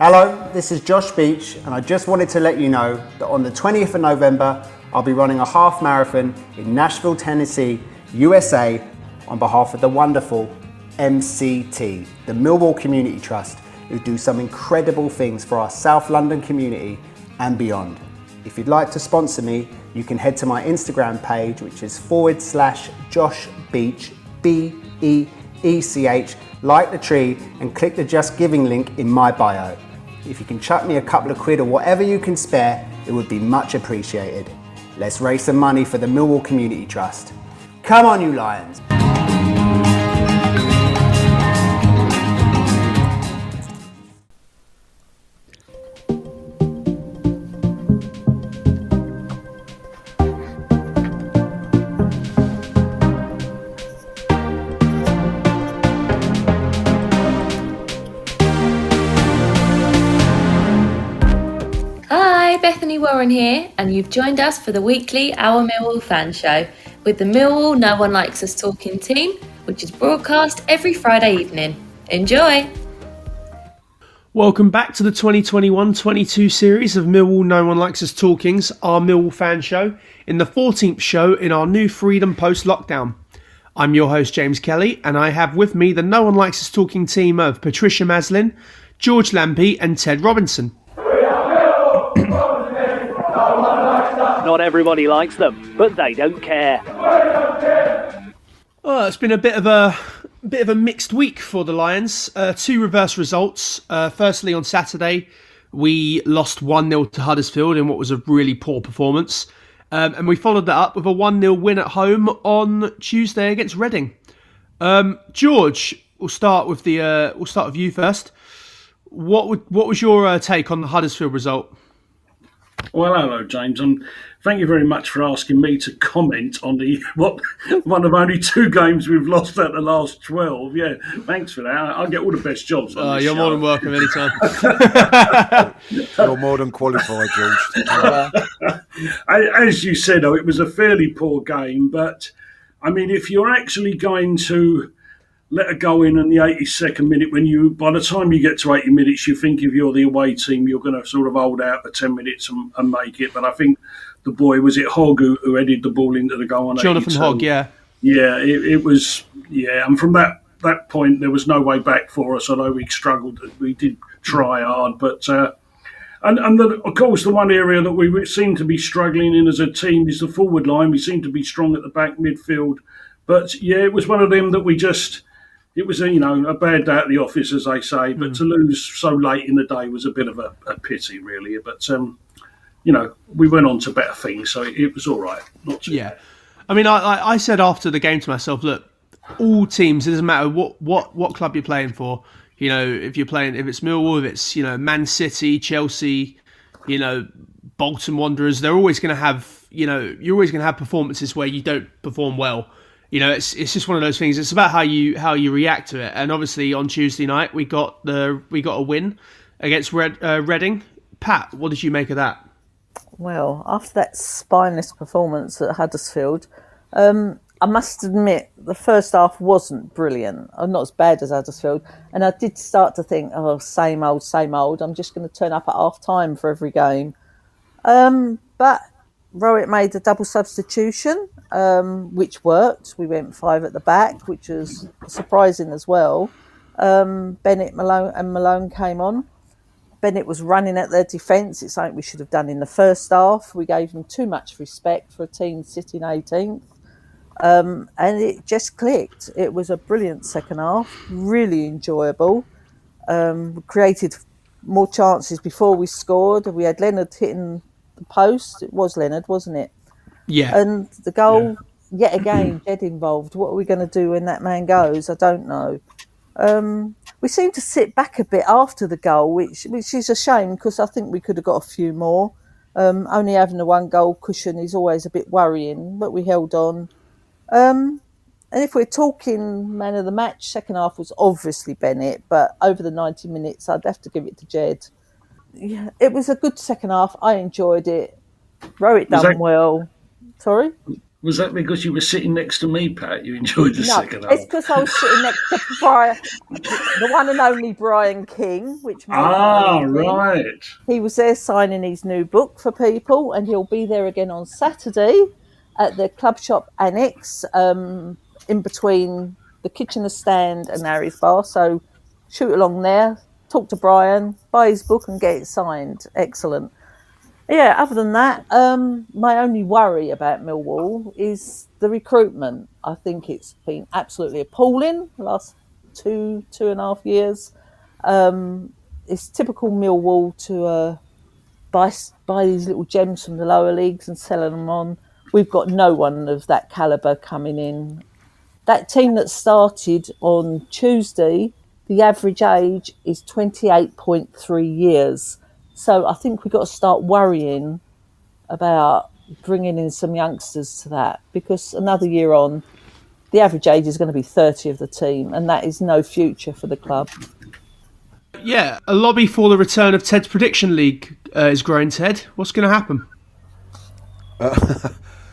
Hello, this is Josh Beech, and I just wanted to let you know that on the 20th of November, I'll be running a half marathon in Nashville, Tennessee, USA, on behalf of the wonderful MCT, the Millwall Community Trust, who do some incredible things for our South London community and beyond. If you'd like to sponsor me, you can head to my Instagram page, which is /Josh Beech, BEECH, like the tree, and click the Just Giving link in my bio. If you can chuck me a couple of quid or whatever you can spare, it would be much appreciated. Let's raise some money for the Millwall Community Trust. Come on, you Lions. Bethany Warren here, and you've joined us for the weekly Our Millwall fan show with the Millwall No One Likes Us Talking team, which is broadcast every Friday evening. Enjoy! Welcome back to the 2021-22 series of Millwall No One Likes Us Talkings, our Millwall fan show, in the 14th show in our new Freedom post-lockdown. I'm your host James Kelly, and I have with me the No One Likes Us Talking team of Patricia Maslin, George Lampey and Ted Robinson. Not everybody likes them, but they don't care. Oh, it's been a bit of a mixed week for the Lions. Two reverse results. Firstly, on Saturday, we lost 1-0 to Huddersfield in what was a really poor performance, and we followed that up with a 1-0 win at home on Tuesday against Reading. George, we'll start with you first. What was your take on the Huddersfield result? Well, hello, James. Thank you very much for asking me to comment on one of only two games we've lost out the last 12. Yeah, thanks for that. I get all the best jobs on this you're show. more than welcome anytime. You're more than qualified, George. As you said, it was a fairly poor game, but, I mean, if you're actually going to let a go in the 82nd minute, by the time you get to 80 minutes, you think if you're the away team, you're going to sort of hold out for 10 minutes and make it. But I think the boy, was it Hogg who headed the ball into the goal on Jonathan 82? Hogg, yeah. Yeah, it was, and from that point, there was no way back for us, although we struggled. We did try hard, but... of course, the one area that we seem to be struggling in as a team is the forward line. We seem to be strong at the back midfield. But, it was one of them that we just... It was, a bad day at the office, as they say, but to lose so late in the day was a bit of a pity, really. But, we went on to better things, so it was all right. Not too bad. I mean, I said after the game to myself, look, all teams, it doesn't matter what club you're playing for. If it's Millwall, if it's, Man City, Chelsea, Bolton Wanderers, they're always going to have, you're always going to have performances where you don't perform well. It's just one of those things. It's about how you react to it. And obviously on Tuesday night we got a win against Reading. Pat, what did you make of that? Well, after that spineless performance at Huddersfield, I must admit the first half wasn't brilliant. Not as bad as Huddersfield, and I did start to think, same old, same old. I'm just going to turn up at half time for every game. But Rowett made a double substitution, which worked. We went 5 at the back, which was surprising as well. Bennett, Malone came on. Bennett was running at their defence. It's something we should have done in the first half. We gave them too much respect for a team sitting 18th. And it just clicked. It was a brilliant second half, really enjoyable. We created more chances before we scored. We had Leonard hitting the post. It was Leonard, wasn't it? Yeah. And the goal, yet again, Jed involved. What are we going to do when that man goes? I don't know. We seemed to sit back a bit after the goal, which is a shame because I think we could have got a few more. Only having a 1-goal cushion is always a bit worrying, but we held on. And if we're talking man of the match, second half was obviously Bennett, but over the 90 minutes, I'd have to give it to Jed. Yeah, it was a good second half. I enjoyed it. Rowett done well. Sorry? Was that because you were sitting next to me, Pat? You enjoyed the No, second half? it's because I was sitting next to Brian, the one and only Brian King, which made Ah, my evening. right. He was there signing his new book for people, and he'll be there again on Saturday at the Club Shop Annex, in between the Kitchener Stand and Harry's Bar. So shoot along there, talk to Brian, buy his book and get it signed. Excellent. Yeah, other than that, my only worry about Millwall is the recruitment. I think it's been absolutely appalling the last 2.5 years. It's typical Millwall to buy these little gems from the lower leagues and selling them on. We've got no one of that calibre coming in. That team that started on Tuesday, the average age is 28.3 years. So I think we've got to start worrying about bringing in some youngsters to that, because another year on, the average age is going to be 30 of the team, and that is no future for the club. Yeah, a lobby for the return of Ted's Prediction League is growing. Ted, what's going to happen?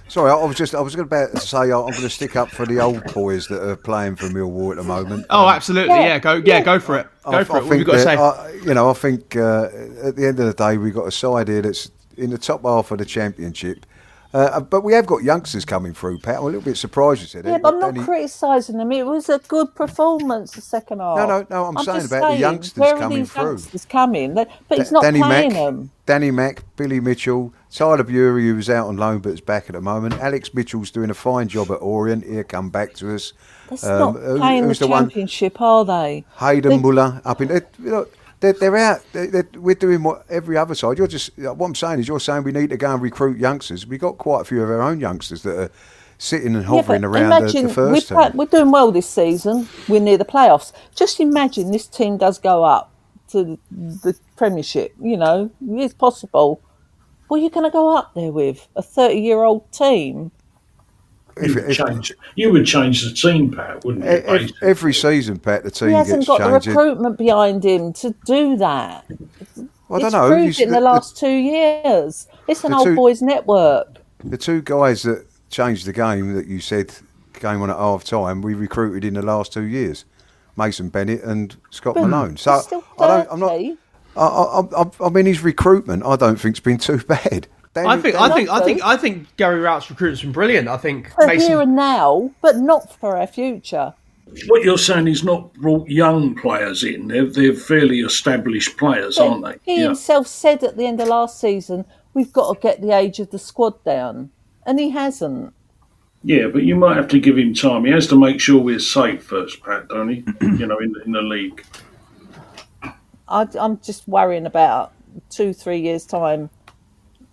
Sorry, I was about to say I'm going to stick up for the old boys that are playing for Millwall at the moment. Oh, absolutely, go for it. What have you got to say? I think at the end of the day, we've got a side here that's in the top half of the Championship. But we have got youngsters coming through, Pat. I'm a little bit surprised you said that. Yeah, but I'm not criticising them. It was a good performance the second half. No, I'm saying about the youngsters where coming are these through. Youngsters coming? But he's not playing them. Danny Mack, Billy Mitchell, Tyler Bury, who was out on loan but is back at the moment. Alex Mitchell's doing a fine job at Orient. He'll come back to us. They're not playing the Championship, are they? Hayden Muller up in... They're out. We're doing what every other side. What I'm saying is, you're saying we need to go and recruit youngsters. We've got quite a few of our own youngsters that are sitting and hovering around the first team. We're doing well this season. We're near the playoffs. Just imagine this team does go up to the Premiership. It's possible. What are you going to go up there with? A 30-year-old team? You would change the team, Pat, wouldn't you? Every season, Pat, the team gets changed. He hasn't got the recruitment behind him to do that. I don't know. He's proved it in the last 2 years. It's an old boys network. The two guys that changed the game that you said came on at half time, we recruited in the last 2 years, Mason Bennett and Scott Malone. So I mean, his recruitment, I don't think's been too bad. I think Gary Rout's recruitment's been brilliant. I think for here and now, but not for our future. What you're saying is not brought young players in. They're fairly established players, aren't they? He himself said at the end of last season, we've got to get the age of the squad down, and he hasn't. Yeah, but you might have to give him time. He has to make sure we're safe first, Pat, don't he? In the league. I'm just worrying about 2-3 years' time.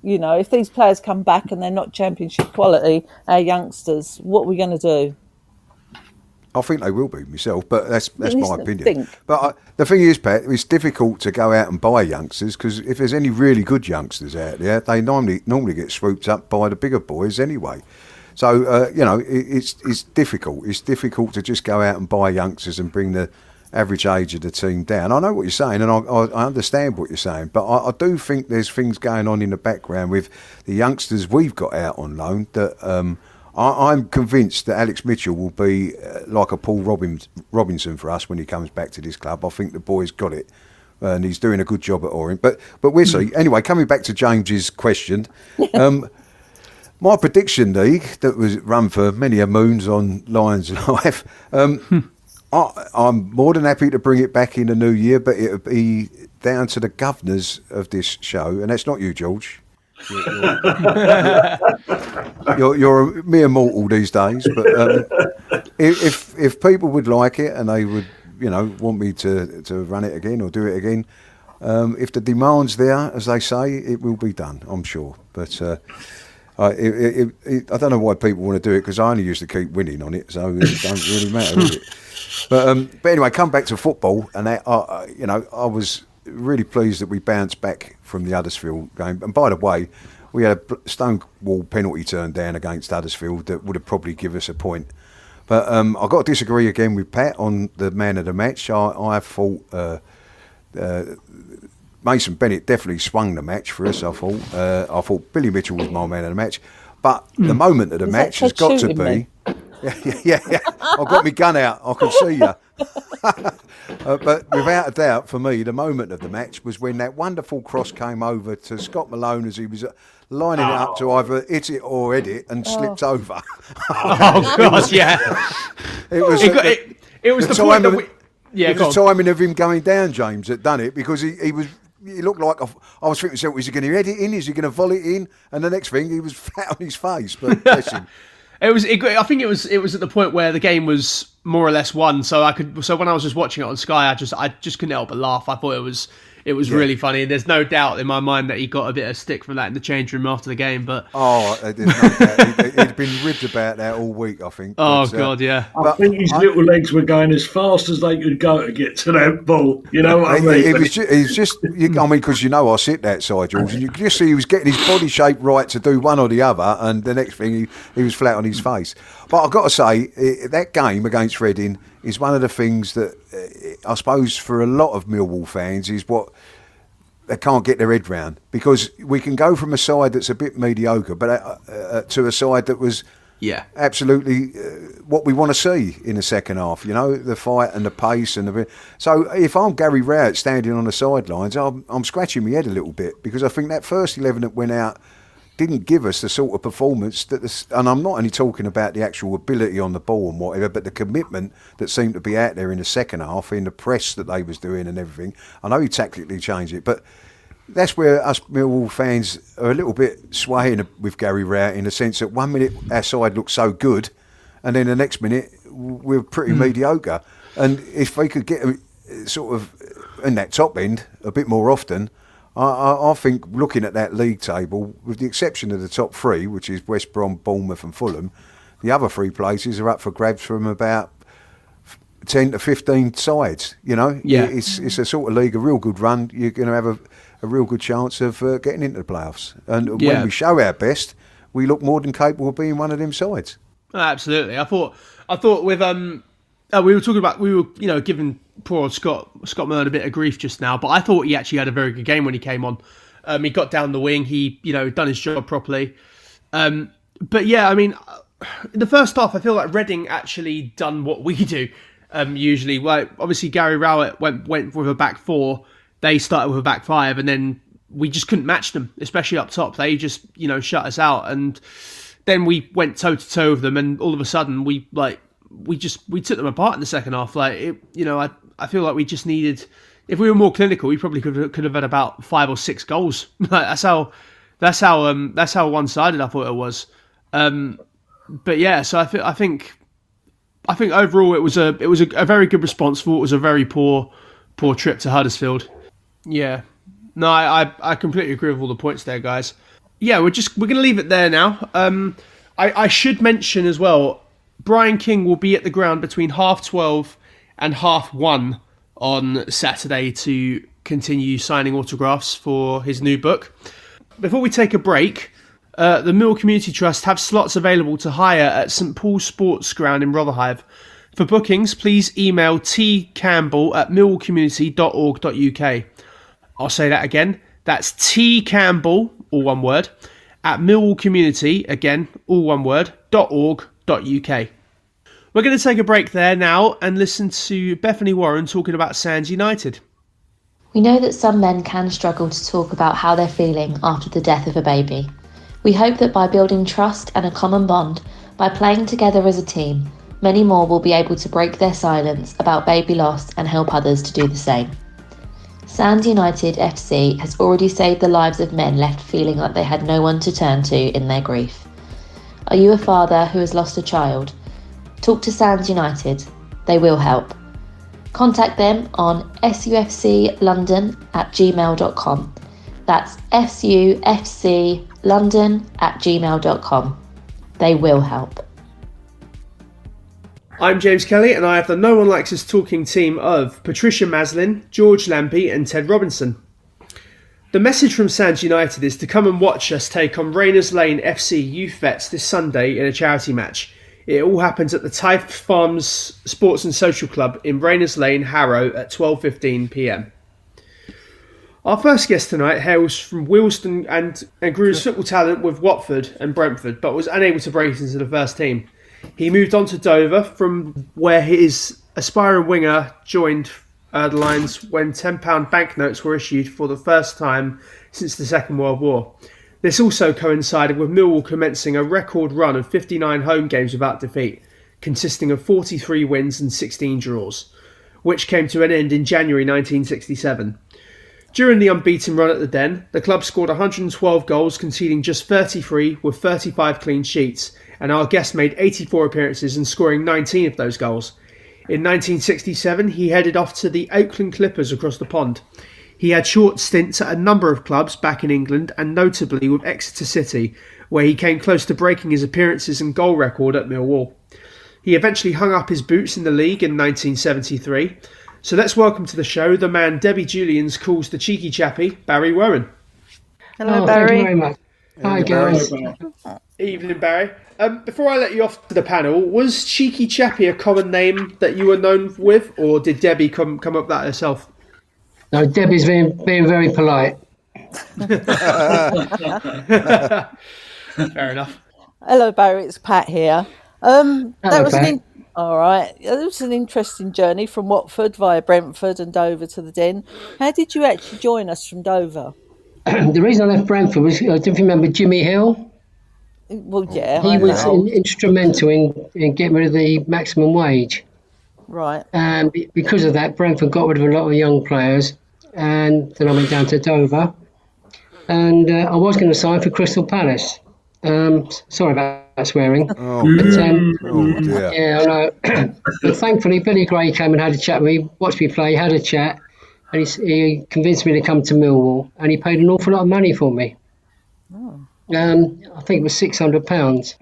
If these players come back and they're not Championship quality, our youngsters, what are we going to do? I think they will be myself, but that's my opinion. But the thing is, Pat, it's difficult to go out and buy youngsters, because if there's any really good youngsters out there, they normally get swooped up by the bigger boys anyway. So it's difficult. It's difficult to just go out and buy youngsters and bring the average age of the team down. I know what you're saying, and I understand what you're saying, but I do think there's things going on in the background with the youngsters we've got out on loan that I'm convinced that Alex Mitchell will be like a Paul Robinson for us when he comes back to this club. I think the boy's got it, and he's doing a good job at Orient. But we'll see. Anyway, coming back to James's question, my prediction league that was run for many a moons on Lions Live. I'm more than happy to bring it back in the new year, but it'll be down to the governors of this show, and that's not you, George. You're a mere mortal these days, but if people would like it and they would, want me to run it again or do it again, if the demand's there, as they say, it will be done, I'm sure. But I don't know why people want to do it, because I only used to keep winning on it, so it don't really matter, does it? But anyway, come back to football, and I was really pleased that we bounced back from the Huddersfield game. And by the way, we had a Stonewall penalty turned down against Huddersfield that would have probably given us a point. But I've got to disagree again with Pat on the man of the match. I thought Mason Bennett definitely swung the match for us. I thought Billy Mitchell was my man of the match. But the moment of the match has got to be. Yeah. I've got my gun out. I can see you. But without a doubt, for me, the moment of the match was when that wonderful cross came over to Scott Malone as he was lining it up to either hit it or head it and slipped over. Oh, God, yeah. It was the point that we... Yeah, it was the timing of him going down, James, that done it, because he looked like I was thinking to myself, is he going to head it in? Is he going to volley it in? And the next thing, he was flat on his face. But bless him. I think it was at the point where the game was more or less won. So when I was just watching it on Sky, I just couldn't help but laugh. I thought it was really funny. And there's no doubt in my mind that he got a bit of stick from that in the change room after the game. But there's no doubt. He'd been ribbed about that all week, I think. God, yeah. I think his little legs were going as fast as they could go to get to that ball. You know what I mean? It was just because I sit that side, George, and you could just see he was getting his body shape right to do one or the other, and the next thing he was flat on his face. But I've got to say, that game against Reading is one of the things that I suppose for a lot of Millwall fans is what they can't get their head round, because we can go from a side that's a bit mediocre but to a side that was absolutely what we want to see in the second half, the fight and the pace and so if I'm Gary Rowett standing on the sidelines, I'm scratching my head a little bit, because I think that first 11 that went out didn't give us the sort of performance and I'm not only talking about the actual ability on the ball and whatever, but the commitment that seemed to be out there in the second half, in the press that they was doing and everything. I know he tactically changed it, but that's where us Millwall fans are a little bit swaying with Gary Rowett, in the sense that 1 minute our side looks so good, and then the next minute we're pretty mediocre. And if they could get sort of in that top end a bit more often, I think, looking at that league table, with the exception of the top three, which is West Brom, Bournemouth and Fulham, the other three places are up for grabs from about 10 to 15 sides. It's a sort of league, a real good run. You're going to have a real good chance of getting into the playoffs. And when we show our best, we look more than capable of being one of them sides. Absolutely. I thought with we were talking about, giving poor old Scott Malone a bit of grief just now, but I thought he actually had a very good game when he came on. He got down the wing, he done his job properly. But yeah, I mean, in the first half, I feel like Reading actually done what we do usually. Well, obviously Gary Rowett went with a back four. They started with a back five, and then we just couldn't match them, especially up top. They just shut us out, and then we went toe to toe with them, and all of a sudden we took them apart in the second half. I feel like we just needed, if we were more clinical, we probably could have had about 5 or 6 goals. That's how one-sided I thought it was. But yeah, so I think overall it was a very good response for what was a very poor trip to Huddersfield. Yeah, no, I completely agree with all the points there, guys. Yeah, we're going to leave it there now. I should mention as well, Brian King will be at the ground between 12:30 and 1:30 on Saturday to continue signing autographs for his new book. Before we take a break, the Millwall Community Trust have slots available to hire at St Paul's Sports Ground in Rotherhithe. For bookings, please email tcampbell@millwallcommunity.org.uk. I'll say that again. That's tcampbell, all one word, at millwallcommunity, again, all one word, .org.uk. We're going to take a break there now and listen to Bethany Warren talking about Sands United. We know that some men can struggle to talk about how they're feeling after the death of a baby. We hope that by building trust and a common bond, by playing together as a team, many more will be able to break their silence about baby loss and help others to do the same. Sands United FC has already saved the lives of men left feeling like they had no one to turn to in their grief. Are you a father who has lost a child? Talk to Sands United. They will help. Contact them on sufclondon@gmail.com. That's sufclondon@gmail.com. They will help. I'm James Kelly, and I have the No One Likes Us talking team of Patricia Maslin, George Lampey and Ted Robinson. The message from Sands United is to come and watch us take on Rayners Lane FC Youth Vets this Sunday in a charity match. It all happens at the Tythe Farms Sports and Social Club in Rayners Lane, Harrow at 12:15 p.m. Our first guest tonight hails from Wilston and grew his football talent with Watford and Brentford, but was unable to break into the first team. He moved on to Dover, from where his aspiring winger joined the Lions when £10 banknotes were issued for the first time since the Second World War. This also coincided with Millwall commencing a record run of 59 home games without defeat, consisting of 43 wins and 16 draws, which came to an end in January 1967. During the unbeaten run at the Den, the club scored 112 goals, conceding just 33 with 35 clean sheets, and our guest made 84 appearances and scoring 19 of those goals. In 1967, he headed off to the Oakland Clippers across the pond. He had short stints at a number of clubs back in England, and notably with Exeter City, where he came close to breaking his appearances and goal record at Millwall. He eventually hung up his boots in the league in 1973. So let's welcome to the show the man Debbie Julians calls the cheeky chappie, Barry Rowan. Hello, Barry. Thank you very much. Hi, guys. Evening, Barry. Before I let you off to the panel, was cheeky chappie a common name that you were known with, or did Debbie come up with that herself? No, Debbie's being very polite. Fair enough. Hello, Barry. It's Pat here. Hello, Pat. All right. It was an interesting journey from Watford via Brentford and Dover to the Den. How did you actually join us from Dover? The reason I left Brentford was, don't you remember Jimmy Hill? Well, yeah. He was instrumental in getting rid of the maximum wage. Right. And because of that, Brentford got rid of a lot of young players. And then I went down to Dover. And I was going to sign for Crystal Palace. Sorry about swearing. Oh, But, dear. yeah, I know. But thankfully, Billy Gray came and had a chat with me, watched me play, had a chat, and he convinced me to come to Millwall, and he paid an awful lot of money for me. Oh. I think it was £600.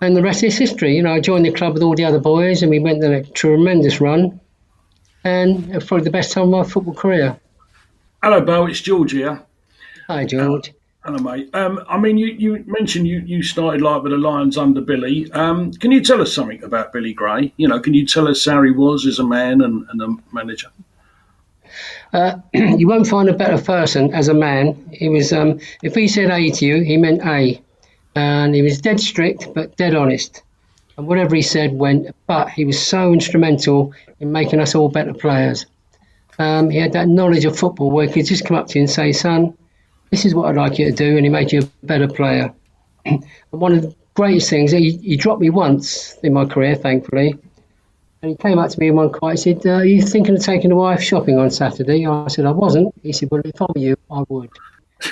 And the rest is history. You know, I joined the club with all the other boys, and we went on a tremendous run, and it was probably the best time of my football career. Hello, Bo. It's George here. Hi, George. Hello, mate. I mean, you mentioned you started like with the Lions under Billy. Can you tell us something about Billy Gray? You know, can you tell us how he was as a man and a manager? You won't find a better person as a man. He was, if he said A to you, he meant A. And he was dead strict, but dead honest. And whatever he said went, but he was so instrumental in making us all better players. He had that knowledge of football where he could just come up to you and say, son, this is what I'd like you to do, and he made you a better player. And one of the greatest things, he dropped me once in my career, thankfully, and he came up to me one night and said, are you thinking of taking the wife shopping on Saturday? I said, I wasn't. He said, well, if I were you, I would.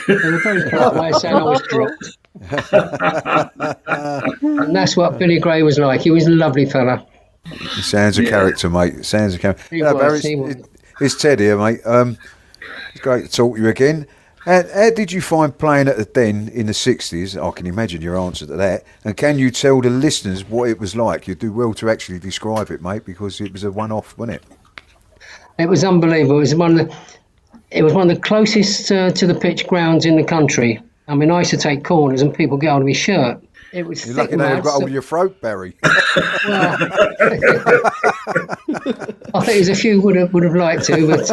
In a very polite way of saying I was dropped. And that's what Billy Gray was like. He was a lovely fella. He sounds a character, mate. Sounds a character. He was. It's Ted here, mate. It's great to talk to you again. How did you find playing at the Den in the 60s? I can imagine your answer to that. And can you tell the listeners what it was like? You'd do well to actually describe it, mate, because it was a one-off, wasn't it? It was unbelievable. It was one of the closest to the pitch grounds in the country. I mean, I used to take corners and people get hold of my shirt. It was You're lucky they got hold of your throat, Barry. Well, I think there's a few would have liked to, but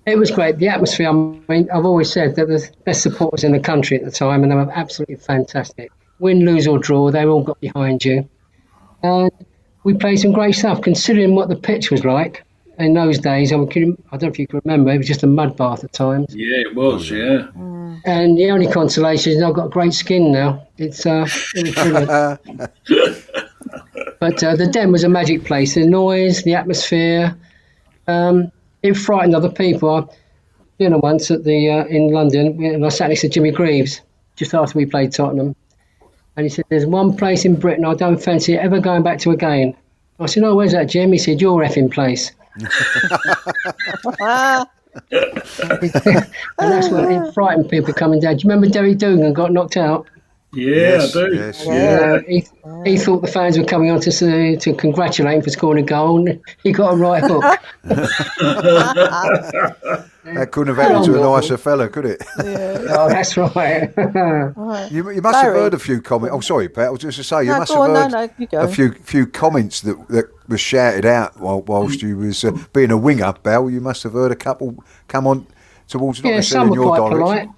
it was great. The atmosphere, I mean, I've always said that the best supporters in the country at the time, and they were absolutely fantastic. Win, lose or draw, they all got behind you. And we played some great stuff, considering what the pitch was like. In those days, I don't know if you can remember, it was just a mud bath at times. Yeah, it was, yeah. And the only consolation is I've got great skin now. It was brilliant. But the Den was a magic place. The noise, the atmosphere, it frightened other people. I've been once at in London, and I sat next to Jimmy Greaves just after we played Tottenham. And he said, there's one place in Britain I don't fancy ever going back to again. I said, oh, where's that, Jim? He said, your effing place. And that's what it frightened people coming down. Do you remember Derry Dugan got knocked out? Yes, I do. Yes, yeah. He thought the fans were coming on to congratulate him for scoring a goal, and he got a right hook. That couldn't have happened to a nicer fella, could it? Oh, that's right. You must have heard a few comments. Oh, sorry, Pat. I was just to say, you must have heard a few comments that were shouted out whilst you was being a winger, Bell. You must have heard a couple come on towards not necessarily in your direction. Polite.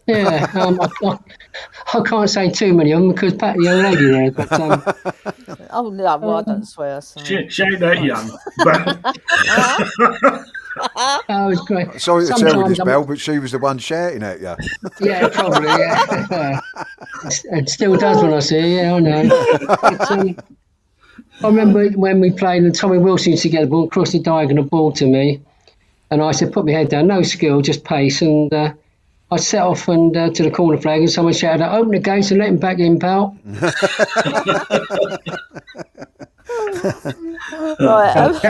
Yeah, I can't say too many of them because Pat, the young lady there. But, oh no, well, I don't swear. So. She ain't that young. It was great. Sorry to tell you this, Bell, but she was the one shouting at you. Yeah, probably. Yeah, it still does when I see her. Yeah, I know. I remember when we played, and Tommy Wilson used to get the ball across the diagonal ball to me, and I said, "Put my head down, no skill, just pace." And I set off and to the corner flag, and someone shouted out, "Open the gates and let him back in, pal." Right,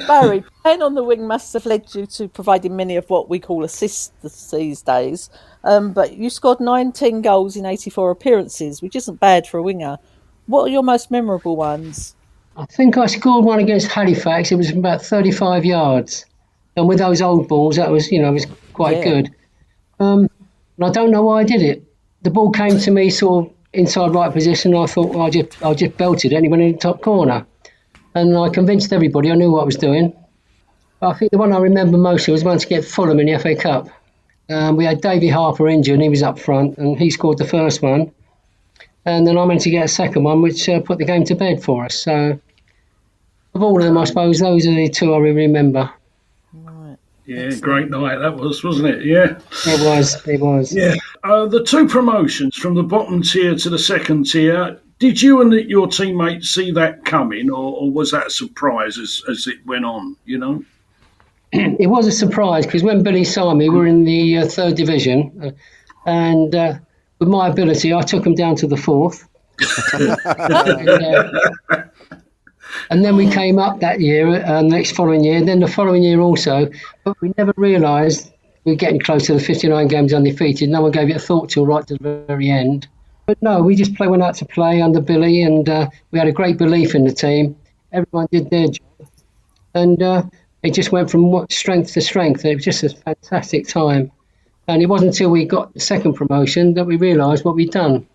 Barry, playing on the wing must have led you to providing many of what we call assists these days. But you scored 19 goals in 84 appearances, which isn't bad for a winger. What are your most memorable ones? I think I scored one against Halifax. It was about 35 yards, and with those old balls, that was was quite good. And I don't know why I did it. The ball came to me sort of inside right position. I thought, well, I just belted it, and it went in the top corner. And I convinced everybody I knew what I was doing. But I think the one I remember most was once against Fulham in the FA Cup. We had Davy Harper injured, and he was up front, and he scored the first one. And then I managed to get a second one, which put the game to bed for us. So, of all of them, I suppose those are the two I really remember. Yeah, great night that was, wasn't it? Yeah. It was. Yeah. The two promotions from the bottom tier to the second tier, did you and your teammates see that coming, or was that a surprise as it went on, It was a surprise because when Billy signed me, we were in the third division, and with my ability, I took them down to the fourth. And then we came up that year, next following year, then the following year also. But we never realised we were getting close to the 59 games undefeated. No one gave it a thought till right to the very end. But no, we just went out to play under Billy, and we had a great belief in the team. Everyone did their job. And it just went from strength to strength. It was just a fantastic time. And it wasn't until we got the second promotion that we realised what we'd done.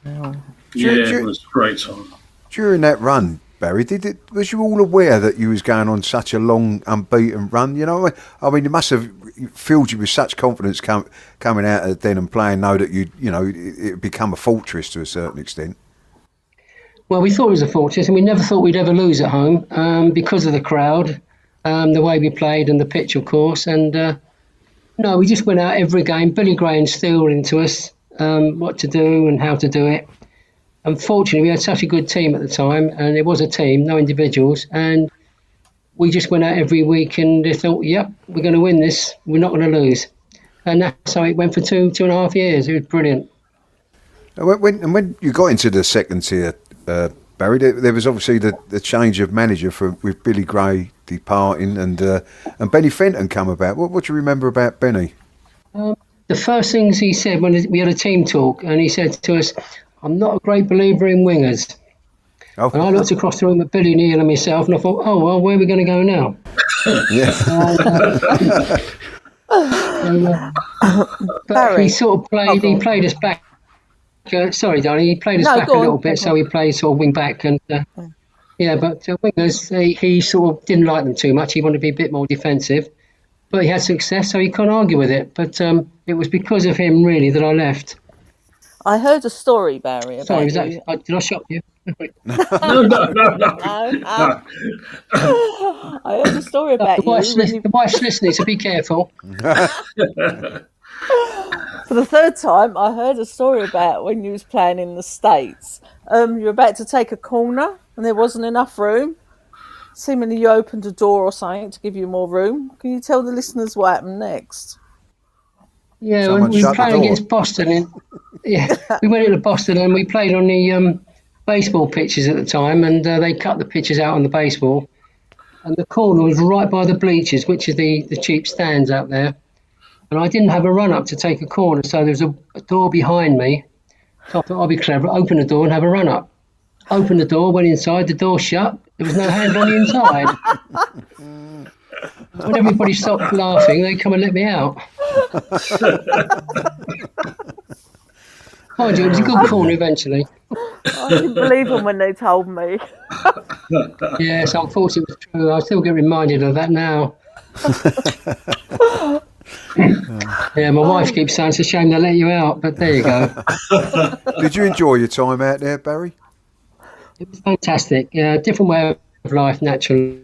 Yeah, it was a great time. During that run, Barry, was you all aware that you was going on such a long unbeaten run? I mean, it must have filled you with such confidence coming out of the den and playing, know that it'd become a fortress to a certain extent. Well, we thought it was a fortress, and we never thought we'd ever lose at home because of the crowd, the way we played, and the pitch, of course. And no, we just went out every game. Billy Gray instilled into us what to do and how to do it. Unfortunately, we had such a good team at the time, and it was a team, no individuals, and we just went out every week and they thought, yep, we're going to win this, we're not going to lose. And that's how it went for 2.5 years. It was brilliant. When you got into the second tier, Barry, there was obviously the change of manager with Billy Gray departing and Benny Fenton come about. What do you remember about Benny? The first things he said when we had a team talk, and he said to us, "I'm not a great believer in wingers." Oh. And I looked across the room at Billy, Neil and myself, and I thought, oh, well, where are we going to go now? But he sort of played us back. Sorry, darling, he played us back a little bit, so he played sort of wing back. And but wingers, he sort of didn't like them too much. He wanted to be a bit more defensive. But he had success, so he can't argue with it. But it was because of him, really, that I left. I heard a story, Barry. About Sorry, did I shock you? No. I heard a story about The wife's listening, so be careful. For the third time, I heard a story about when you was playing in the States. You were about to take a corner and there wasn't enough room. Seemingly you opened a door or something to give you more room. Can you tell the listeners what happened next? Yeah, when we were playing against Boston. We went into Boston and we played on the baseball pitches at the time, and they cut the pitches out on the baseball. And the corner was right by the bleachers, which is the cheap stands out there. And I didn't have a run up to take a corner, so there was a door behind me. So I thought I'd be clever, open the door and have a run up. Opened the door, went inside, the door shut, there was no handle on the inside. When everybody stopped laughing, they come and let me out. Mind you, it was a good corner eventually. I didn't believe them when they told me. Yes, unfortunately it was true. I still get reminded of that now. Yeah, my wife keeps saying it's a shame they let you out, but there you go. Did you enjoy your time out there, Barry? It was fantastic. Yeah, different way of life naturally.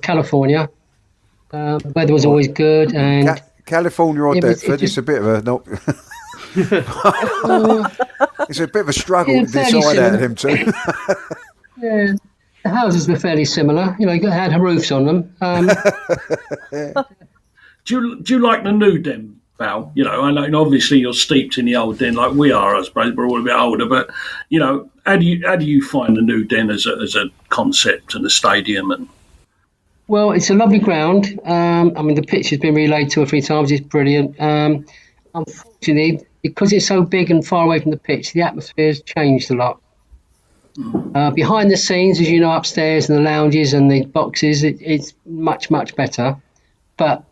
California, the weather was always good, and California or Deptford. It's a bit of a not. It's a bit of a struggle to decide out of them two. Yeah, the houses were fairly similar. You know, you had roofs on them. Do you like the new den, Val? You know, I know obviously you're steeped in the old den like we are. I suppose we're all a bit older, but you know, how do you find the new den as a concept and a stadium? And well, it's a lovely ground. I mean, the pitch has been relayed 2 or 3 times. It's brilliant. Unfortunately, because it's so big and far away from the pitch, the atmosphere has changed a lot. Behind the scenes, as you know, upstairs in the lounges and the boxes, it's much, much better. But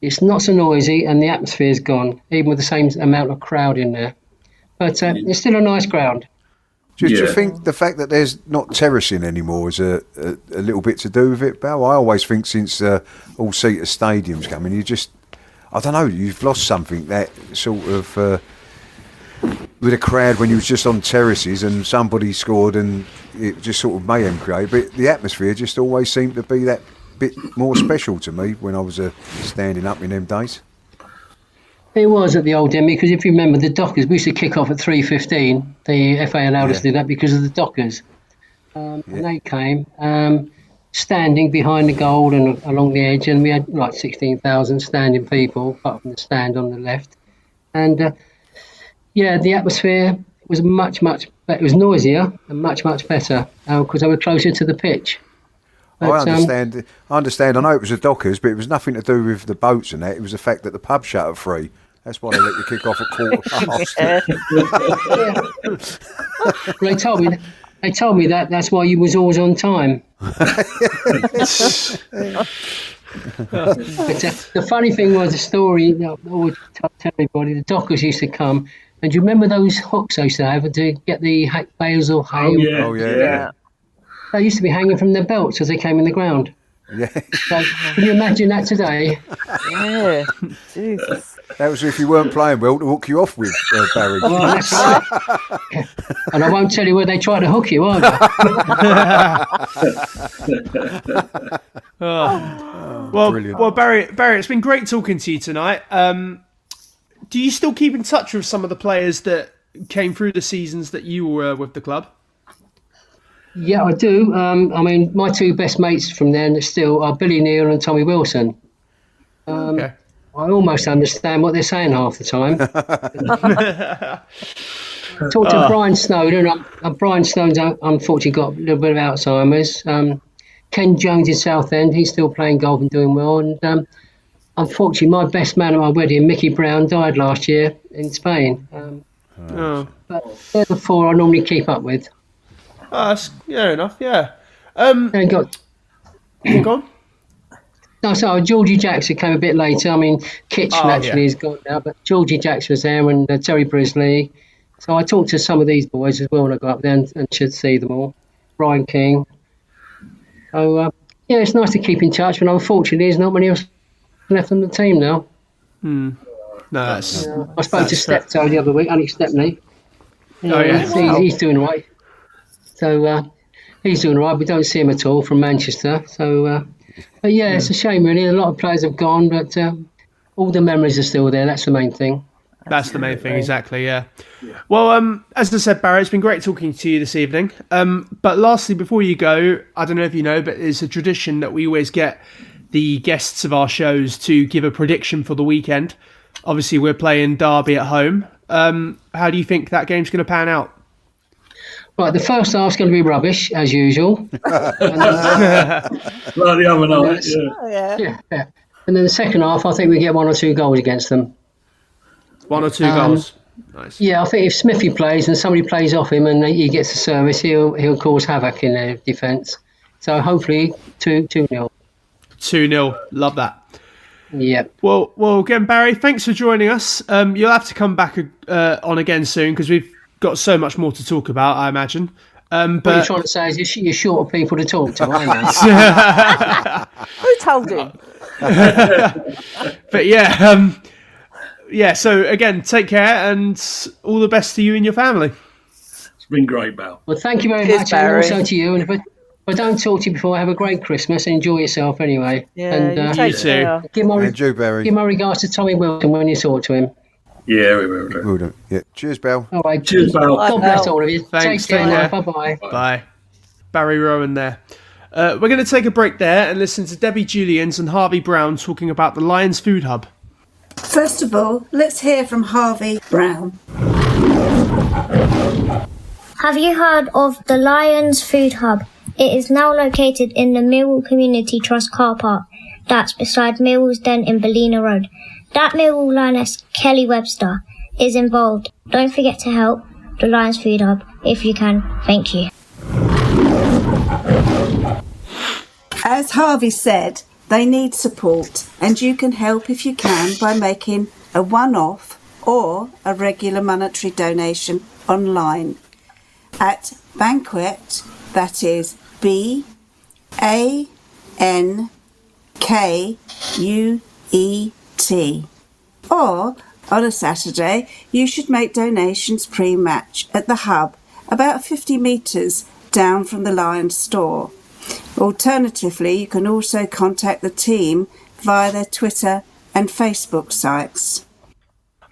it's not so noisy and the atmosphere's gone, even with the same amount of crowd in there. But it's still a nice ground. Do you think the fact that there's not terracing anymore is a little bit to do with it, Bal? I always think since all-seater stadiums coming, I don't know, you've lost something that sort of with a crowd when you was just on terraces and somebody scored and it just sort of mayhem created. But the atmosphere just always seemed to be that bit more special to me when I was standing up in them days. It was at the old den because if you remember the Dockers, we used to kick off at 3:15. The FA allowed us to do that because of the Dockers. And they came standing behind the goal and along the edge, and we had like 16,000 standing people, apart from the stand on the left. And the atmosphere was much, much better. It was noisier and much, much better because they were closer to the pitch. But, I understand. I know it was the Dockers, but it was nothing to do with the boats and that. It was the fact that the pub shut at 3. That's why they let you kick off at 4:15. They told me that. That's why you was always on time. But the funny thing was the story. I always tell everybody the Dockers used to come, and do you remember those hooks they used to have to get the bales or hay? Oh yeah. They used to be hanging from their belts as they came in the ground. Yeah. So, can you imagine that today? Yeah. Jesus. That was if you weren't playing well to hook you off with, Barry. Well, that's right. And I won't tell you where they try to hook you either. Well, Barry, it's been great talking to you tonight. Do you still keep in touch with some of the players that came through the seasons that you were with the club? Yeah, I do. I mean, my 2 best mates from then still are Billy Neal and Tommy Wilson. Okay. I almost understand what they're saying half the time. Talked to Brian Snowden. Brian Snowden's unfortunately got a little bit of Alzheimer's. Ken Jones in Southend, he's still playing golf and doing well. And unfortunately, my best man at my wedding, Mickey Brown, died last year in Spain. But they're the 4 I normally keep up with. That's fair enough, yeah. And go on. No, so Georgie Jackson came a bit later. I mean, Kitch naturally is gone now, but Georgie Jackson was there and Terry Brisley. So I talked to some of these boys as well when I got up there and should see them all. Brian King. So, it's nice to keep in touch, but unfortunately there's not many of us left on the team now. No, that's... I spoke to Steptoe the other week, Alex Stepney. He's doing all right. So he's doing all right. We don't see him at all from Manchester. So... But it's a shame really. A lot of players have gone, but all the memories are still there. That's the main thing. That's the main thing, exactly, yeah. Well, as I said, Barry, it's been great talking to you this evening. But lastly, before you go, I don't know if you know, but it's a tradition that we always get the guests of our shows to give a prediction for the weekend. Obviously, we're playing Derby at home. How do you think that game's going to pan out? Right, the first half's going to be rubbish, as usual. Like the other night, And then the second half, I think we get 1 or 2 goals against them. 1 or 2 goals? Nice. Yeah, I think if Smithy plays and somebody plays off him and he gets a service, he'll cause havoc in their defence. So hopefully 2-0. 2-0. Love that. Yeah. Well, again, Barry, thanks for joining us. You'll have to come back on again soon because we've got so much more to talk about, I imagine. What you're trying to say is you're short of people to talk to, aren't you? Who told him? But yeah. So again, take care and all the best to you and your family. It's been great, Bal. Well, thank you very Cheers, much, Barry. and also to you. And if I don't talk to you before, have a great Christmas. Enjoy yourself anyway. Yeah, and you you too. care. give my And you, Barry. give my regards to Tommy Wilson when you talk to him. Yeah, we will do. Will do. Yeah. Cheers, Bal. All right. Cheers, Bal. God bless all of you. Thanks, Take care. take care. Bye-bye. Bye. Barry Rowan there. We're going to take a break there and listen to Debbie Julians and Harvey Brown talking about the Lions Food Hub. First of all, let's hear from Harvey Brown. Have you heard of the Lions Food Hub? It is now located in the Millwall Community Trust car park. That's beside Millwall's Den in Ballina Road. That Millwall Lioness, Kelly Webster, is involved. Don't forget to help the Lions Food Hub if you can. Thank you. As Harvey said, they need support, and you can help if you can by making a one-off or a regular monetary donation online at Banquet, that is BANKUET. Or on a Saturday, you should make donations pre-match at the hub, about 50 metres down from the Lions store. Alternatively, you can also contact the team via their Twitter and Facebook sites.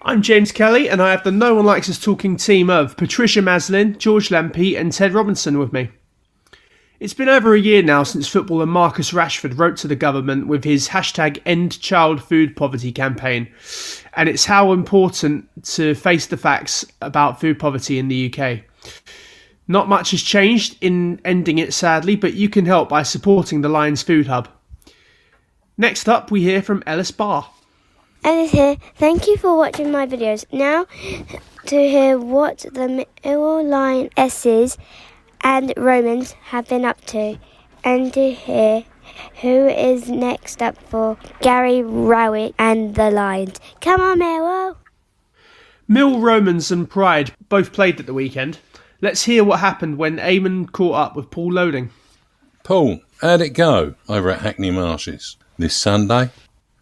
I'm James Kelly, and I have the No One Likes Us Talking team of Patricia Maslin, George Lampey and Ted Robinson with me. It's been over a year now since footballer Marcus Rashford wrote to the government with his hashtag End Child Food Poverty campaign, and it's how important to face the facts about food poverty in the UK. Not much has changed in ending it, sadly, but you can help by supporting the Lions Food Hub. Next up, we hear from Ellis Barr. Ellis here. Thank you for watching my videos. Now to hear what the Millwall Lionesses and Romans have been up to, and to hear who is next up for Barry Rowan and the Lions. Come on, Millwall! Mill, Romans and Pride both played at the weekend. Let's hear what happened when Eamon caught up with Paul Loding. Paul, how'd it go over at Hackney Marshes this Sunday?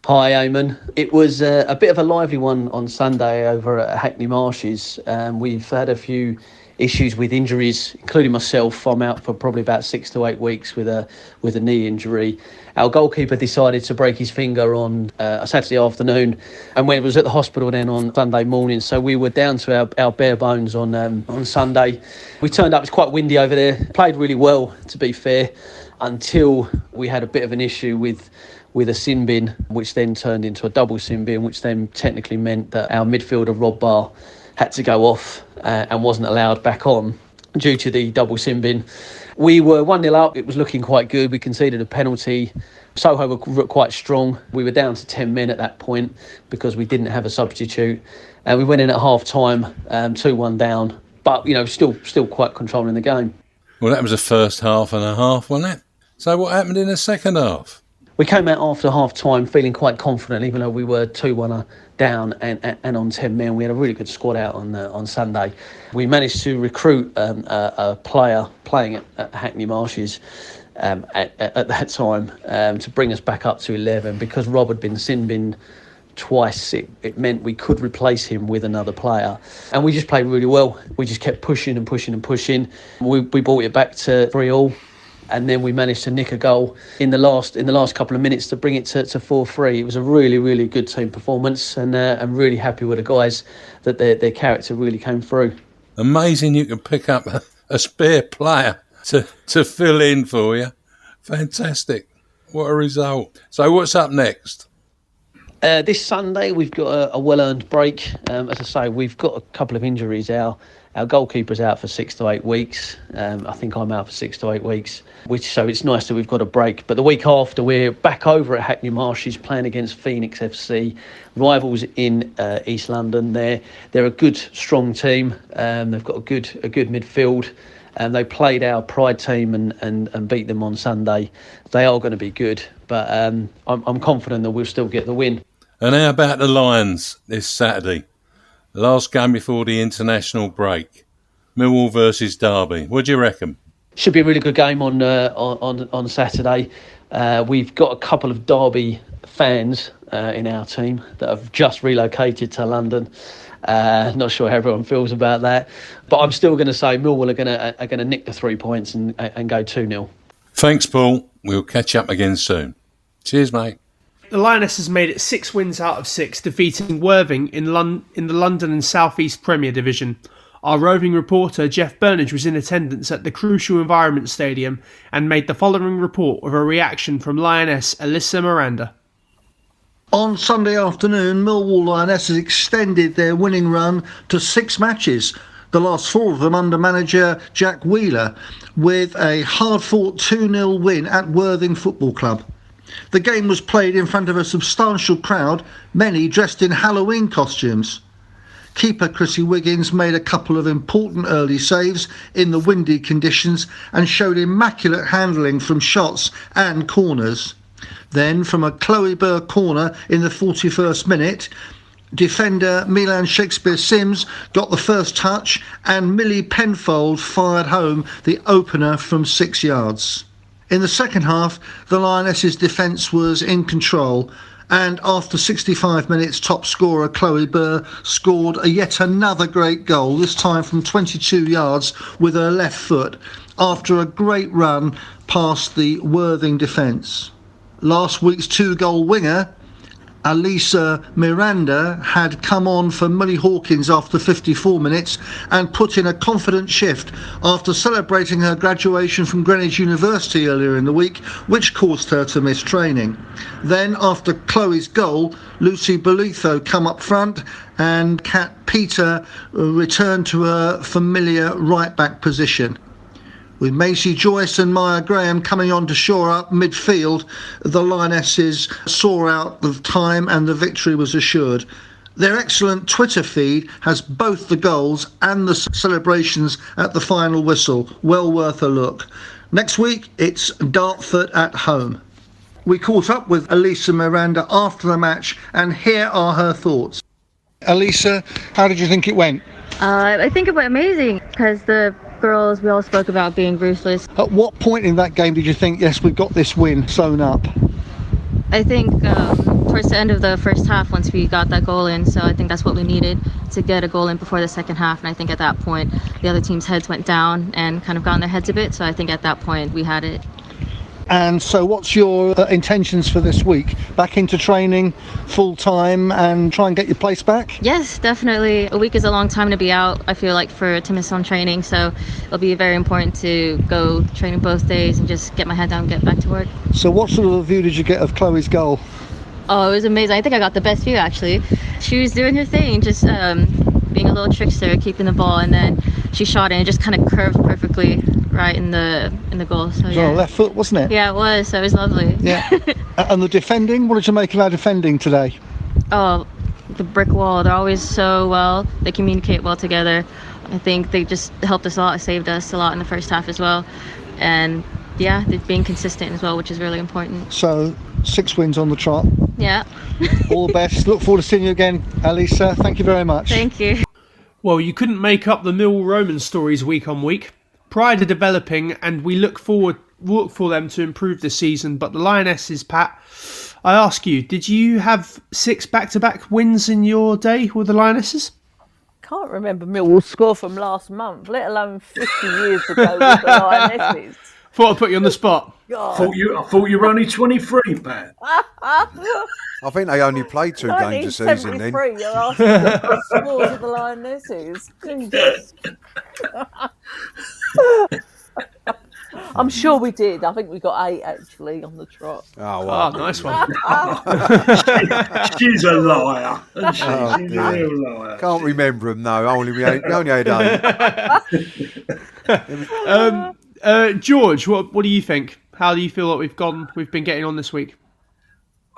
Hi, Eamon. It was a bit of a lively one on Sunday over at Hackney Marshes. We've had a few issues with injuries, including myself. I'm out for probably about 6 to 8 weeks with a knee injury. Our goalkeeper decided to break his finger on a Saturday afternoon, and when it was at the hospital then on Sunday morning, so we were down to our bare bones on Sunday. We turned up, it's quite windy over there, played really well to be fair, until we had a bit of an issue with a sin bin, which then turned into a double sin bin, which then technically meant that our midfielder Rob Barr had to go off and wasn't allowed back on due to the double sin bin. We were 1-0 up, it was looking quite good, we conceded a penalty. Soho were quite strong, we were down to 10 men at that point because we didn't have a substitute. We went in at half time, 2-1 down, but still quite controlling the game. Well, that was the first half and a half, wasn't it? So what happened in the second half? We came out after half-time feeling quite confident, even though we were 2-1 down and on 10 men. We had a really good squad out on Sunday. We managed to recruit a player playing at Hackney Marshes at that time to bring us back up to 11. Because Rob had been sin-binned twice, it meant we could replace him with another player. And we just played really well. We just kept pushing and pushing and pushing. We brought it back to 3-3. And then we managed to nick a goal in the last couple of minutes to bring it to 4-3. It was a really, really good team performance, and I'm really happy with the guys that their character really came through. Amazing you can pick up a spare player to fill in for you. Fantastic. What a result. So what's up next? This Sunday we've got a well-earned break. As I say, we've got a couple of injuries. Our Our goalkeeper's out for 6 to 8 weeks. I think I'm out for 6 to 8 weeks, so it's nice that we've got a break. But the week after, we're back over at Hackney Marshes playing against Phoenix FC, rivals in East London. They're a good, strong team. They've got a good midfield. They played our Pride team and beat them on Sunday. They are going to be good, but I'm confident that we'll still get the win. And how about the Lions this Saturday? The last game before the international break. Millwall versus Derby. What do you reckon? Should be a really good game on Saturday. We've got a couple of Derby fans in our team that have just relocated to London. Not sure how everyone feels about that, but I'm still going to say Millwall are going to nick the 3 points and go 2-0. Thanks, Paul. We'll catch up again soon. Cheers, mate. The Lionesses made it 6 wins out of 6, defeating Worthing in the London and South East Premier Division. Our roving reporter Jeff Burnige was in attendance at the Crucial Environment Stadium and made the following report with a reaction from Lioness Alyssa Miranda. On Sunday afternoon, Millwall Lionesses extended their winning run to 6 matches, the last 4 of them under manager Jack Wheeler, with a hard-fought 2-0 win at Worthing Football Club. The game was played in front of a substantial crowd, many dressed in Halloween costumes. Keeper Chrissy Wiggins made a couple of important early saves in the windy conditions and showed immaculate handling from shots and corners. Then, from a Chloe Burr corner in the 41st minute, defender Milan Shakespeare-Sims got the first touch and Millie Penfold fired home the opener from 6 yards. In the second half, the Lionesses' defence was in control, and after 65 minutes, top scorer Chloe Burr scored yet another great goal, this time from 22 yards with her left foot, after a great run past the Worthing defence. Last week's 2-goal winger, Alyssa Miranda, had come on for Millie Hawkins after 54 minutes and put in a confident shift after celebrating her graduation from Greenwich University earlier in the week, which caused her to miss training. Then, after Chloe's goal, Lucy Bolitho come up front and Kat Peter returned to her familiar right-back position. With Macy Joyce and Maya Graham coming on to shore up midfield, the Lionesses saw out the time and the victory was assured. Their excellent Twitter feed has both the goals and the celebrations at the final whistle. Well worth a look. Next week, it's Dartford at home. We caught up with Alyssa Miranda after the match, and here are her thoughts. Alyssa, how did you think it went? I think it went amazing because the girls, we all spoke about being ruthless. At what point in that game did you think, yes, we've got this win sewn up? I think towards the end of the first half, once we got that goal in, so I think that's what we needed to get a goal in before the second half, and I think at that point the other team's heads went down and kind of got in their heads a bit, so I think at that point we had it. And so what's your intentions for this week? Back into training full time and try and get your place back? Yes, definitely. A week is a long time to be out, I feel like, to miss on training, so it'll be very important to go training both days and just get my head down and get back to work. So what sort of a view did you get of Chloe's goal? Oh, it was amazing. I think I got the best view, actually. She was doing her thing, just being a little trickster, keeping the ball, and then she shot it and it just kind of curved perfectly right in the goal. So, it was on her left foot, wasn't it? Yeah, it was. So it was lovely. Yeah. And the defending, what did you make of our defending today? Oh, the brick wall. They're always so well. They communicate well together. I think they just helped us a lot, saved us a lot in the first half as well. And yeah, they're being consistent as well, which is really important. So 6 wins on the trot. Yeah. All the best. Look forward to seeing you again, Alyssa. Thank you very much. Thank you. Well, you couldn't make up the Millwall Roman stories week on week. Pride are developing and we look for them to improve this season, but the Lionesses, Pat, I ask you, did you have 6 back-to-back wins in your day with the Lionesses? Can't remember Millwall's score from last month, let alone 50 years ago with the Lionesses. Thought I'd put you on the spot. I thought you were only 23, Pat. I think they only played 2 games a season then. You're asking the scores of the Lionesses. I'm sure we did. I think we got 8 actually on the trot. Oh, well, nice one. She's a liar. She's Oh, a dear. real liar. Can't remember them, no. We only had 8. George, what do you think? How do you feel like we've been getting on this week?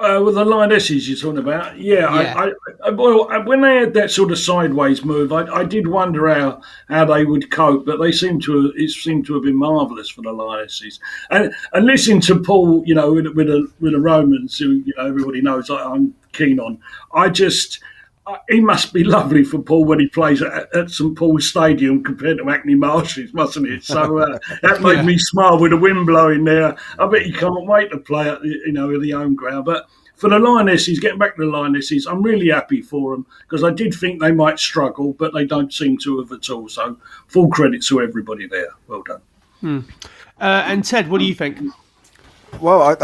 With the Lionesses you're talking about, Yeah. Well, when they had that sort of sideways move, I did wonder how they would cope, but it seemed to have been marvellous for the Lionesses. And listening to Paul, with the Romans, who everybody knows I'm keen on. He must be lovely for Paul when he plays at St Paul's Stadium compared to Hackney Marshes, mustn't it? So that made me smile with the wind blowing there. I bet he can't wait to play at the home ground. But for the Lionesses, getting back to the Lionesses, I'm really happy for them because I did think they might struggle, but they don't seem to have at all. So full credit to everybody there. Well done. And Ted, what do you think? Well, I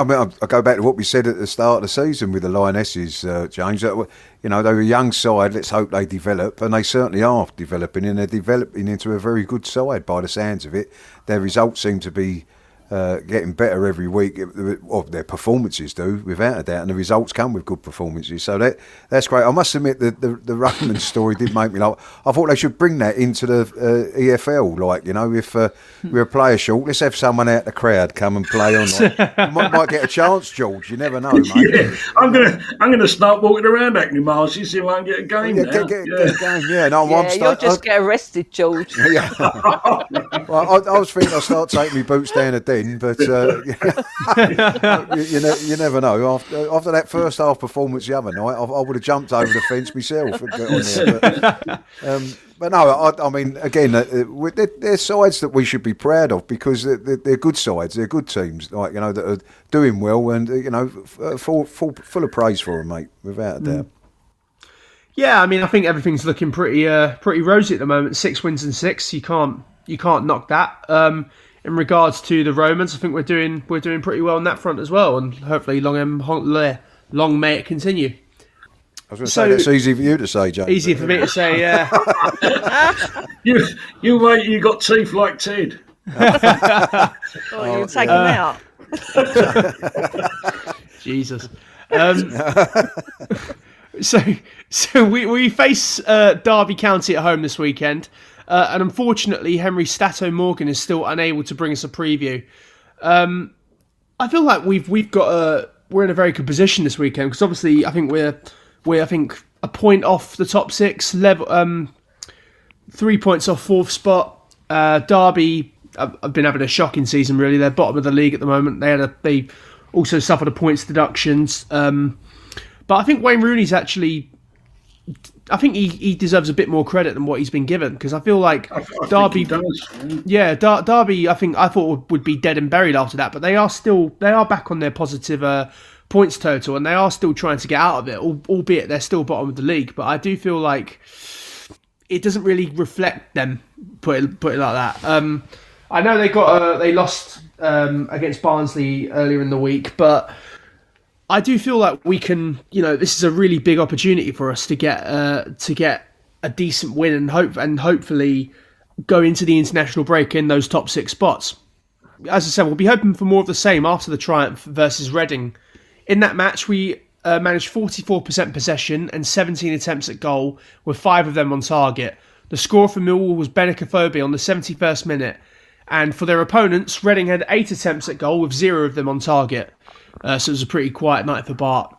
go back to what we said at the start of the season with the Lionesses, James. That they were a young side. Let's hope they develop, and they certainly are developing, and they're developing into a very good side by the sounds of it. Their results seem to be getting better every week. Or their performances do, without a doubt, and the results come with good performances. So that's great. I must admit that the Roman story did make me laugh. I thought they should bring that into the EFL. If we're a player short, let's have someone out the crowd come and play on. Might get a chance, George. You never know, mate. Yeah, I'm gonna start walking around Hackney Marshes see if I can get a game. Get a game. Yeah, no, you'll just get arrested, George. Yeah. Well, I was thinking I'll start taking my boots down a den, but you never know. After that first half performance the other night, I would have jumped over the fence myself and got on there. But no, I mean, again, they're sides that we should be proud of because they're good sides, they're good teams, that are doing well, and full of praise for them, mate, without a doubt. Yeah, I mean, I think everything's looking pretty rosy at the moment. 6 wins and 6, you can't knock that. In regards to the Romans, I think we're doing pretty well on that front as well, and hopefully long may it continue. I was going to say that's easy for you to say, James. Easy for me to say, yeah. you mate, you got teeth like Ted. You take them out. Jesus. So we face Derby County at home this weekend, and unfortunately Henry Stato Morgan is still unable to bring us a preview. I feel like we're in a very good position this weekend because obviously I think we're a point off the top 6 level, 3 points off 4th spot. Derby have been having a shocking season really. They're bottom of the league at the moment. They also suffered a points deductions. But I think Wayne Rooney's actually, I think he deserves a bit more credit than what he's been given because I feel like Derby does. Yeah, Derby. I thought would be dead and buried after that, but they are back on their positive points total, and they are still trying to get out of it, albeit they're still bottom of the league. But I do feel like it doesn't really reflect them. Put it like that. I know they lost against Barnsley earlier in the week, but I do feel like we can. This is a really big opportunity for us to get a decent win and hopefully go into the international break in those top 6 spots. As I said, we'll be hoping for more of the same after the triumph versus Reading. In that match, we managed 44% possession and 17 attempts at goal, with 5 of them on target. The score for Millwall was Benakofobe on the 71st minute, and for their opponents, Reading had 8 attempts at goal, with 0 of them on target. So it was a pretty quiet night for Bart.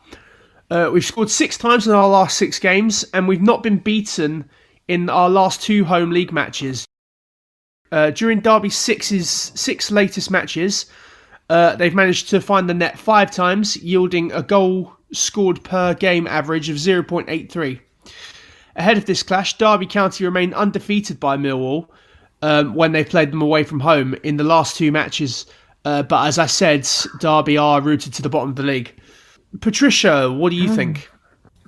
We've scored 6 times in our last 6 games, and we've not been beaten in our last 2 home league matches. During Derby's 6 latest matches, they've managed to find the net 5 times, yielding a goal scored per game average of 0.83. Ahead of this clash, Derby County remain undefeated by Millwall when they played them away from home in the last 2 matches. But as I said, Derby are rooted to the bottom of the league. Patricia, what do you think?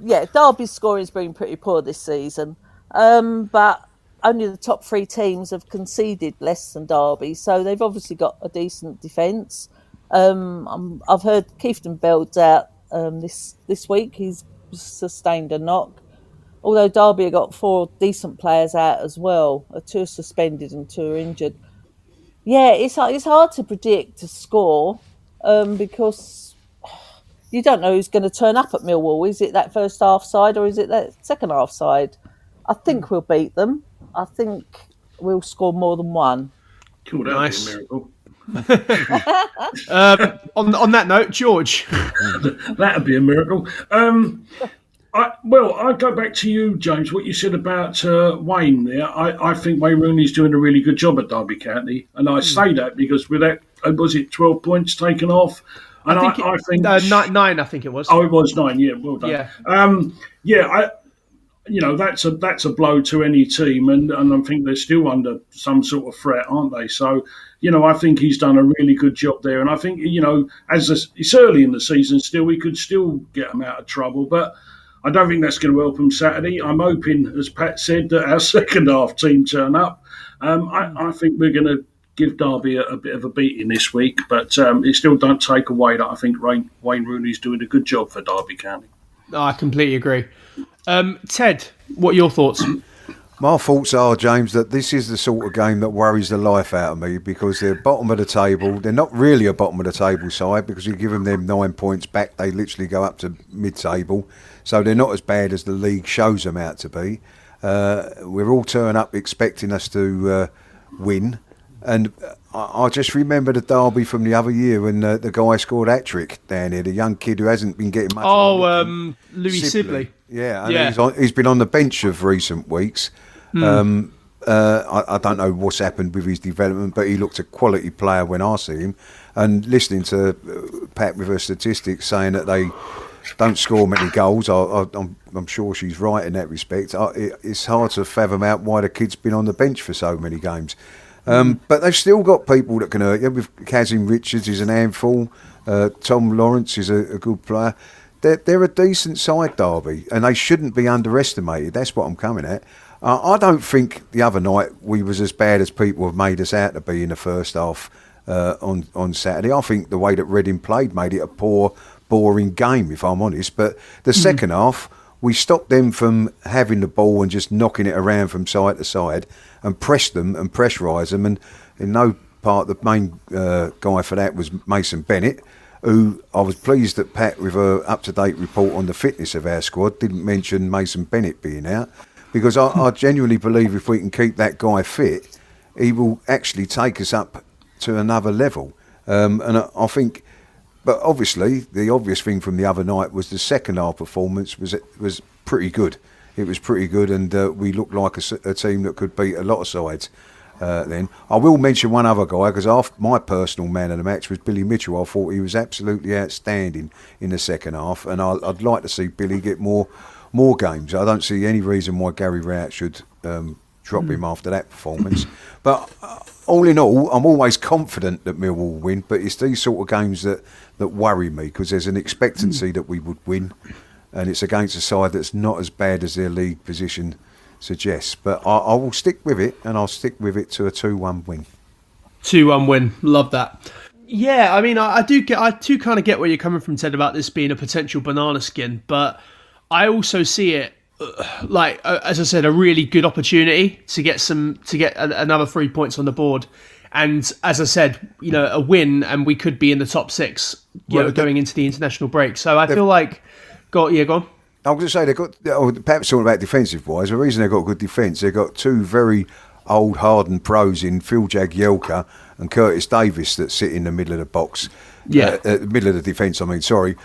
Yeah, Derby's scoring has been pretty poor this season. But only the top 3 teams have conceded less than Derby, so they've obviously got a decent defence. I've heard Keefton Beld's out this week. He's sustained a knock. Although Derby have got 4 decent players out as well. 2 are suspended and 2 are injured. Yeah, it's hard to predict a score because you don't know who's going to turn up at Millwall. Is it that first half side or is it that second half side? I think we'll beat them. I think we'll score more than one. Cool, that'd be a miracle. On that note, George. That'd be a miracle. I'll go back to you, James, what you said about Wayne there. I think Wayne Rooney's doing a really good job at Derby County. And I say that because with that, was it 12 points taken off? And I think 9, I think it was. Oh, it was 9, yeah, well done. Yeah. That's a blow to any team, and I think they're still under some sort of threat, aren't they? So, I think he's done a really good job there, and I think it's early in the season still, we could still get them out of trouble, but I don't think that's going to help them Saturday. I'm hoping, as Pat said, that our second half team turn up. I think we're going to give Derby a bit of a beating this week, but it still don't take away that I think Wayne Rooney's doing a good job for Derby County. No, I completely agree. Ted, what are your thoughts? My thoughts are, James, that this is the sort of game that worries the life out of me because they're bottom of the table. They're not really a bottom of the table side because you give them 9 points back, they literally go up to mid-table. So they're not as bad as the league shows them out to be. We're all turning up expecting us to win. And I just remember the derby from the other year when the guy scored hat-trick down here, the young kid who hasn't been getting much. Louis Sibley. Yeah, and he's been on the bench of recent weeks. I don't know what's happened with his development, but he looked a quality player when I see him. And listening to Pat with her statistics saying that they don't score many goals, I'm sure she's right in that respect. It's hard to fathom out why the kid's been on the bench for so many games. But they've still got people that can hurt you. With Kazim Richards is an handful. Tom Lawrence is a good player. They're a decent side, Derby, and they shouldn't be underestimated. That's what I'm coming at. I don't think the other night we was as bad as people have made us out to be in the first half on Saturday. I think the way that Reading played made it a poor, boring game, if I'm honest. But the second half, we stopped them from having the ball and just knocking it around from side to side and pressed them and pressurised them. And in no part, the main guy for that was Mason Bennett, who I was pleased that Pat, with her up-to-date report on the fitness of our squad, didn't mention Mason Bennett being out, because I genuinely believe if we can keep that guy fit, he will actually take us up to another level. And I think, but obviously, the obvious thing from the other night was the second half performance was pretty good. It was pretty good, and we looked like a team that could beat a lot of sides. Then I will mention one other guy, because my personal man of the match was Billy Mitchell. I thought he was absolutely outstanding in the second half, and I'd like to see Billy get more games. I don't see any reason why Gary Rowett should drop him after that performance. But all in all, I'm always confident that Millwall will win, but it's these sort of games that worry me, because there's an expectancy that we would win, and it's against a side that's not as bad as their league position suggests. But I will stick with it, and I'll stick with it to a 2-1 win. 2-1 win. Love that. Yeah, I mean, I do kind of get where you're coming from, Ted, about this being a potential banana skin, but I also see it like, as I said, a really good opportunity to get another 3 points on the board. And as I said, a win, and we could be in the top 6 going into the international break. So I feel like, go on. I was going to say, they've got, perhaps talking about defensive-wise, the reason they've got good defence, they've got two very old, hardened pros in Phil Jagielka and Curtis Davis that sit in the middle of the box. Middle of the defence, sorry.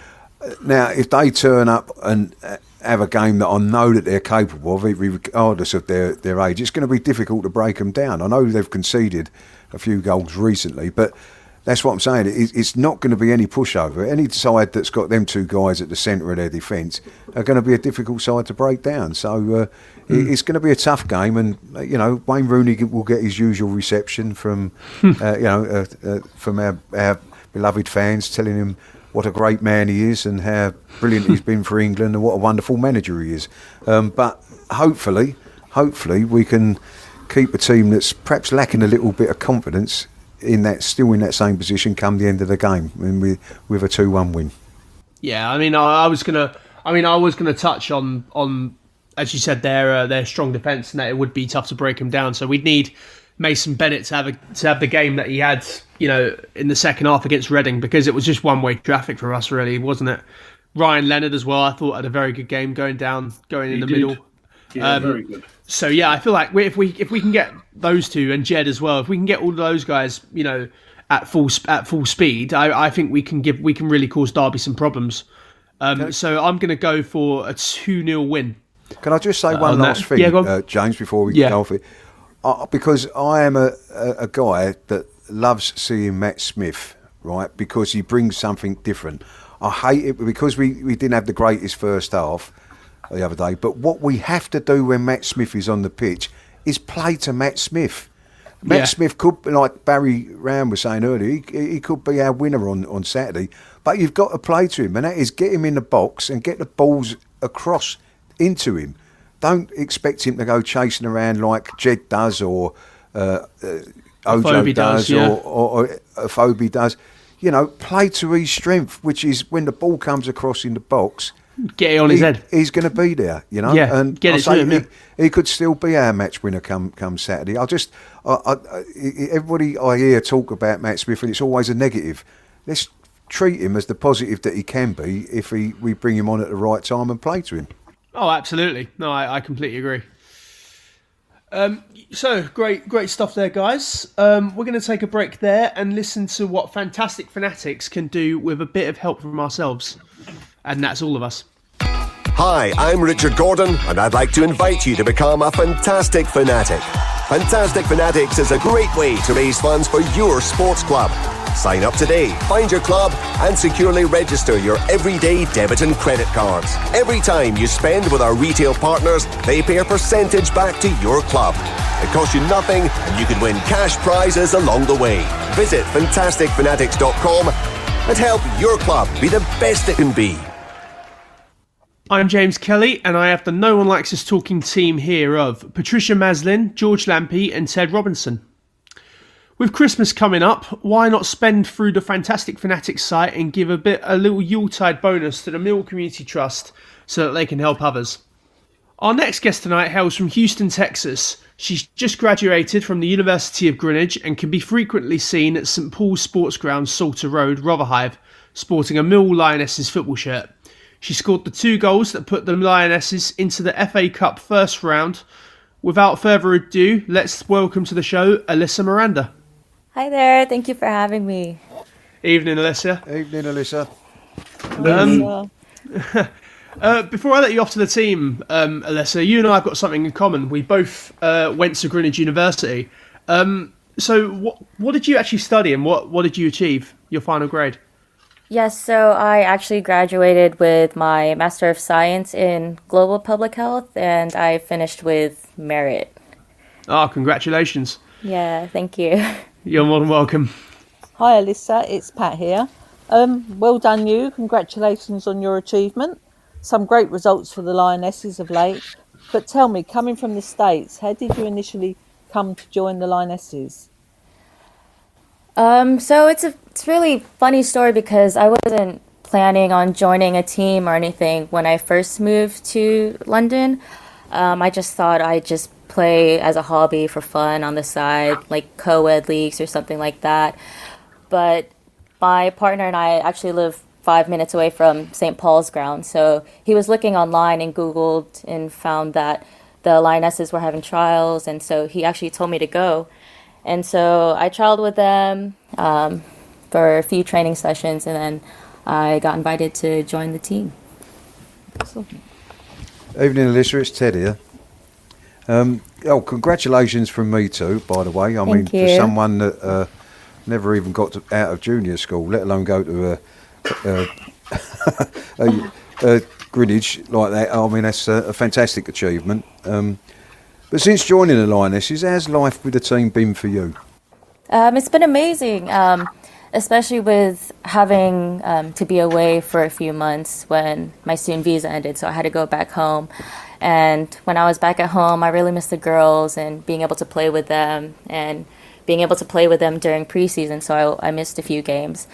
Now, if they turn up and have a game that I know that they're capable of, regardless of their age, it's going to be difficult to break them down. I know they've conceded a few goals recently, but that's what I'm saying. It's not going to be any pushover. Any side that's got them two guys at the centre of their defence are going to be a difficult side to break down. So it's going to be a tough game, and Wayne Rooney will get his usual reception from from our beloved fans, telling him what a great man he is and how brilliant he's been for England and what a wonderful manager he is. But hopefully we can keep a team that's perhaps lacking a little bit of confidence still in that same position come the end of the game, and with a 2-1 win. Yeah, I was gonna touch on as you said their strong defence, and that it would be tough to break them down. So we'd need Mason Bennett to have the game that he had, in the second half against Reading, because it was just one-way traffic for us, really, wasn't it? Ryan Leonard as well, I thought, had a very good game going in the middle. Yeah, very good. So yeah, I feel like if we can get those two and Jed as well, if we can get all of those guys, at full speed, I think we can really cause Derby some problems. So I'm going to go for a 2-0 win. Can I just say one last thing, James, before we go off it? Because I am a guy that loves seeing Matt Smith, right? Because he brings something different. I hate it because we didn't have the greatest first half the other day. But what we have to do when Matt Smith is on the pitch is play to Matt Smith. Matt Smith could, like Barry Rowan was saying earlier, he could be our winner on Saturday. But you've got to play to him, and that is get him in the box and get the balls across into him. Don't expect him to go chasing around like Jed does or Ojo does or Phoebe does. Play to his strength, which is when the ball comes across in the box, get it on his head. He's going to be there, Yeah, and get it to him. He could still be our match winner come Saturday. Everybody I hear talk about Matt Smith, and it's always a negative. Let's treat him as the positive that he can be if we bring him on at the right time and play to him. Oh, absolutely. No, I completely agree. So great stuff there, guys. We're going to take a break there and listen to what Fantastic Fanatics can do with a bit of help from ourselves. And that's all of us. Hi, I'm Richard Gordon, and I'd like to invite you to become a Fantastic Fanatic. Fantastic Fanatics is a great way to raise funds for your sports club. Sign up today, find your club, and securely register your everyday debit and credit cards. Every time you spend with our retail partners, they pay a percentage back to your club. It costs you nothing, and you can win cash prizes along the way. Visit fantasticfanatics.com and help your club be the best it can be. I'm James Kelly, and I have the No One Likes Us Talking team here of Patricia Maslin, George Lampey and Ted Robinson. With Christmas coming up, why not spend through the Fantastic Fanatics site and give a little Yuletide bonus to the Millwall Community Trust so that they can help others? Our next guest tonight hails from Houston, Texas. She's just graduated from the University of Greenwich and can be frequently seen at St Paul's Sports Ground, Salter Road, Rotherhithe, sporting a Millwall Lionesses football shirt. She scored the 2 goals that put the Lionesses into the FA Cup first round. Without further ado, let's welcome to the show Alyssa Miranda. Hi there, thank you for having me. Evening, Alyssa. Evening, Alyssa. Before I let you off to the team, Alyssa, you and I have got something in common. We both went to Greenwich University. So what did you actually study and what did you achieve, your final grade? Yes, so I actually graduated with my Master of Science in Global Public Health, and I finished with merit. Oh, congratulations. Yeah, thank you. You're more than welcome. Hi Alyssa, it's Pat here. Well done you, congratulations on your achievement. Some great results for the Lionesses of late. But tell me, coming from the States, how did you initially come to join the Lionesses? So it's really funny story because I wasn't planning on joining a team or anything when I first moved to London. I just thought I'd just play as a hobby for fun on the side, like co-ed leagues or something like that. But my partner and I actually live 5 minutes away from St. Paul's ground, so he was looking online and Googled and found that the Lionesses were having trials, and so he actually told me to go. And so I trialed with them for a few training sessions, and then I got invited to join the team. Evening, Alyssa. It's Ted here. Congratulations from me too, by the way. I mean, for someone that never even got out of junior school, let alone go to Greenwich like that. I mean, that's a fantastic achievement. But since joining the Lionesses, how's life with the team been for you? It's been amazing, especially with having to be away for a few months when my student visa ended, so I had to go back home. And when I was back at home, I really missed the girls and being able to play with them and being able to play with them during preseason, so I missed a few games.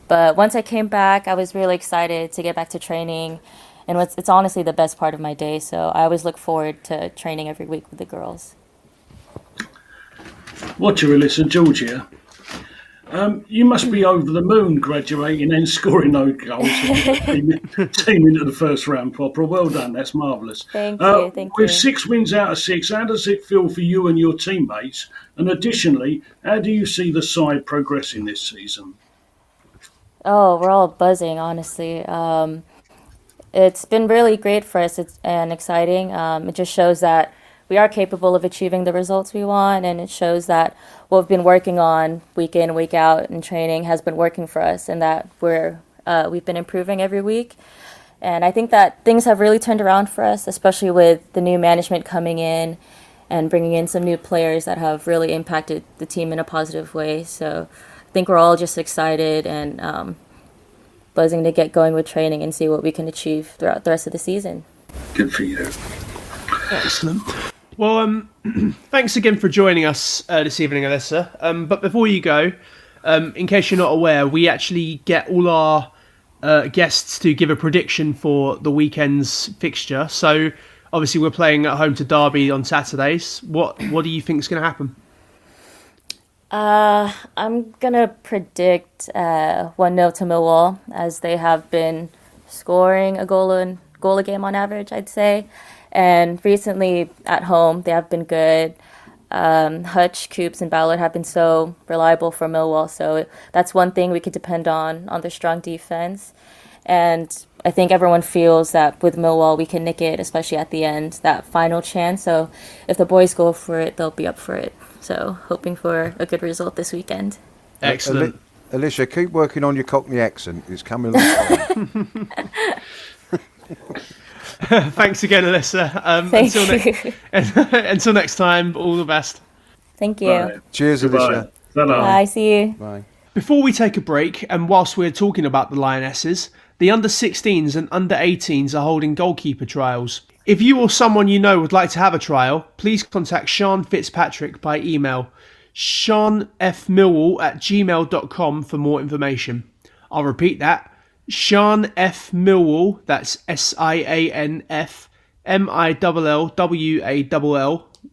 But once I came back, I was really excited to get back to training. And it's honestly the best part of my day, so I always look forward to training every week with the girls. Watch her, Alyssa. George here. You must be over the moon graduating and scoring those goals. Team into the first round proper. Well done. That's marvellous. Thank you. With 6 wins out of 6, how does it feel for you and your teammates? And additionally, how do you see the side progressing this season? Oh, we're all buzzing, honestly. It's been really great for us and exciting. It just shows that we are capable of achieving the results we want, and it shows that what we've been working on week in, week out in training has been working for us, and that we've been improving every week. And I think that things have really turned around for us, especially with the new management coming in and bringing in some new players that have really impacted the team in a positive way. So I think we're all just excited and buzzing to get going with training and see what we can achieve throughout the rest of the season. Good for you. Excellent. Well, thanks again for joining us this evening, Alyssa. But before you go, in case you're not aware, we actually get all our guests to give a prediction for the weekend's fixture. So, obviously, we're playing at home to Derby on Saturdays. What do you think is going to happen? I'm going to predict 1-0 to Millwall, as they have been scoring a goal a game on average, I'd say. And recently at home, they have been good. Hutch, Coops, and Ballard have been so reliable for Millwall. So that's one thing we could depend on their strong defense. And I think everyone feels that with Millwall, we can nick it, especially at the end, that final chance. So if the boys go for it, they'll be up for it. So hoping for a good result this weekend. Excellent. Alyssa, keep working on your Cockney accent. It's coming along. Thanks again, Alyssa. Until next time, all the best. Thank you. Bye. Cheers, Goodbye. Alyssa. Bye. See you. Bye. Before we take a break, and whilst we're talking about the Lionesses, the under-16s and under-18s are holding goalkeeper trials. If you or someone you know would like to have a trial, please contact Sean Fitzpatrick by email, seanfmillwall@gmail.com for more information. I'll repeat that. Sean F. Millwall, that's SIANF MILLWALL,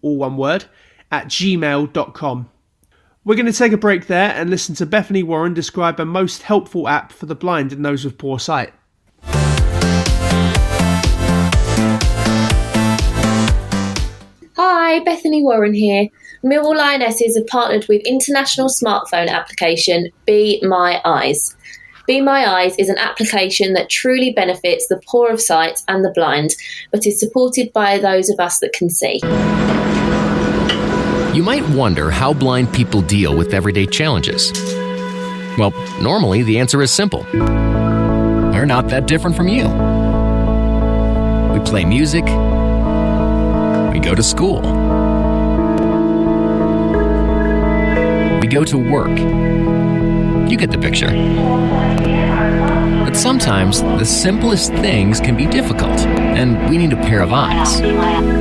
all one word, @gmail.com. We're going to take a break there and listen to Bethany Warren describe a most helpful app for the blind and those with poor sight. Hi, Bethany Warren here. Millwall Lionesses have partnered with international smartphone application Be My Eyes. Be My Eyes is an application that truly benefits the poor of sight and the blind, but is supported by those of us that can see. You might wonder how blind people deal with everyday challenges. Well, normally the answer is simple. We're not that different from you. We play music. We go to school. We go to work. You get the picture. But sometimes the simplest things can be difficult, and we need a pair of eyes.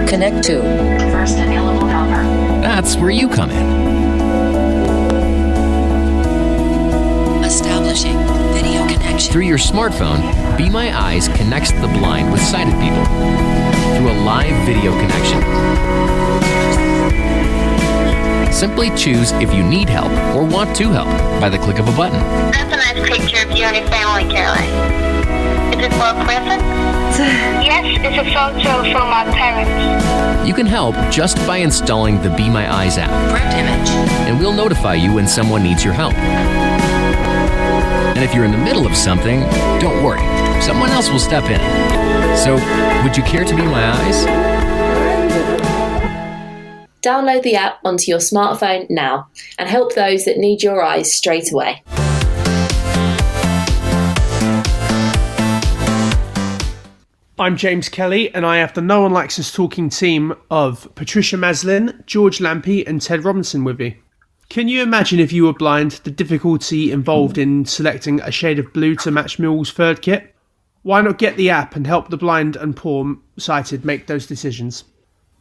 Connect to first available number. That's where you come in. Establishing video connection. Through your smartphone, Be My Eyes connects the blind with sighted people through a live video connection. Simply choose if you need help or want to help by the click of a button. That's a nice picture of you and your family, Caroline. Is it for a present? Yes, it's a photo from my parents. You can help just by installing the Be My Eyes app. Correct image. And we'll notify you when someone needs your help. And if you're in the middle of something, don't worry. Someone else will step in. So, would you care to be my eyes? Download the app onto your smartphone now and help those that need your eyes straight away. I'm James Kelly, and I have the No One Likes Us Talking team of Patricia Maslin, George Lampey and Ted Robinson with you. Can you imagine, if you were blind, the difficulty involved in selecting a shade of blue to match Millwall's third kit? Why not get the app and help the blind and poor-sighted make those decisions?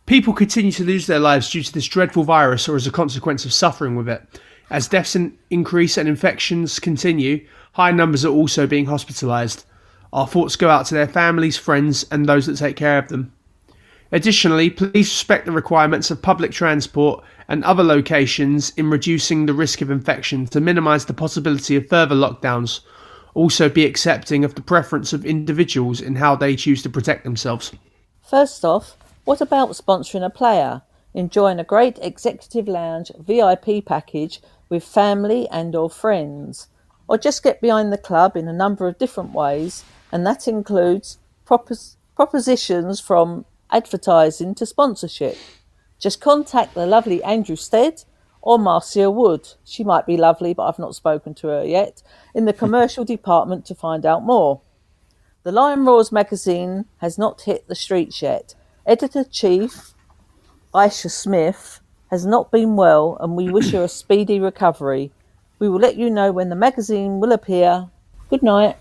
People continue to lose their lives due to this dreadful virus or as a consequence of suffering with it. As deaths increase and infections continue, high numbers are also being hospitalised. Our thoughts go out to their families, friends and those that take care of them. Additionally, please respect the requirements of public transport and other locations in reducing the risk of infection to minimise the possibility of further lockdowns. Also be accepting of the preference of individuals in how they choose to protect themselves. First off, what about sponsoring a player? Enjoying a great executive lounge VIP package with family and or friends. Or just get behind the club in a number of different ways, and that includes propositions from advertising to sponsorship. Just contact the lovely Andrew Stead or Marcia Wood. She might be lovely, but I've not spoken to her yet, in the commercial department to find out more. The Lion Roars magazine has not hit the streets yet. Editor-Chief Aisha Smith has not been well, and we wish her a speedy recovery. We will let you know when the magazine will appear. Good night.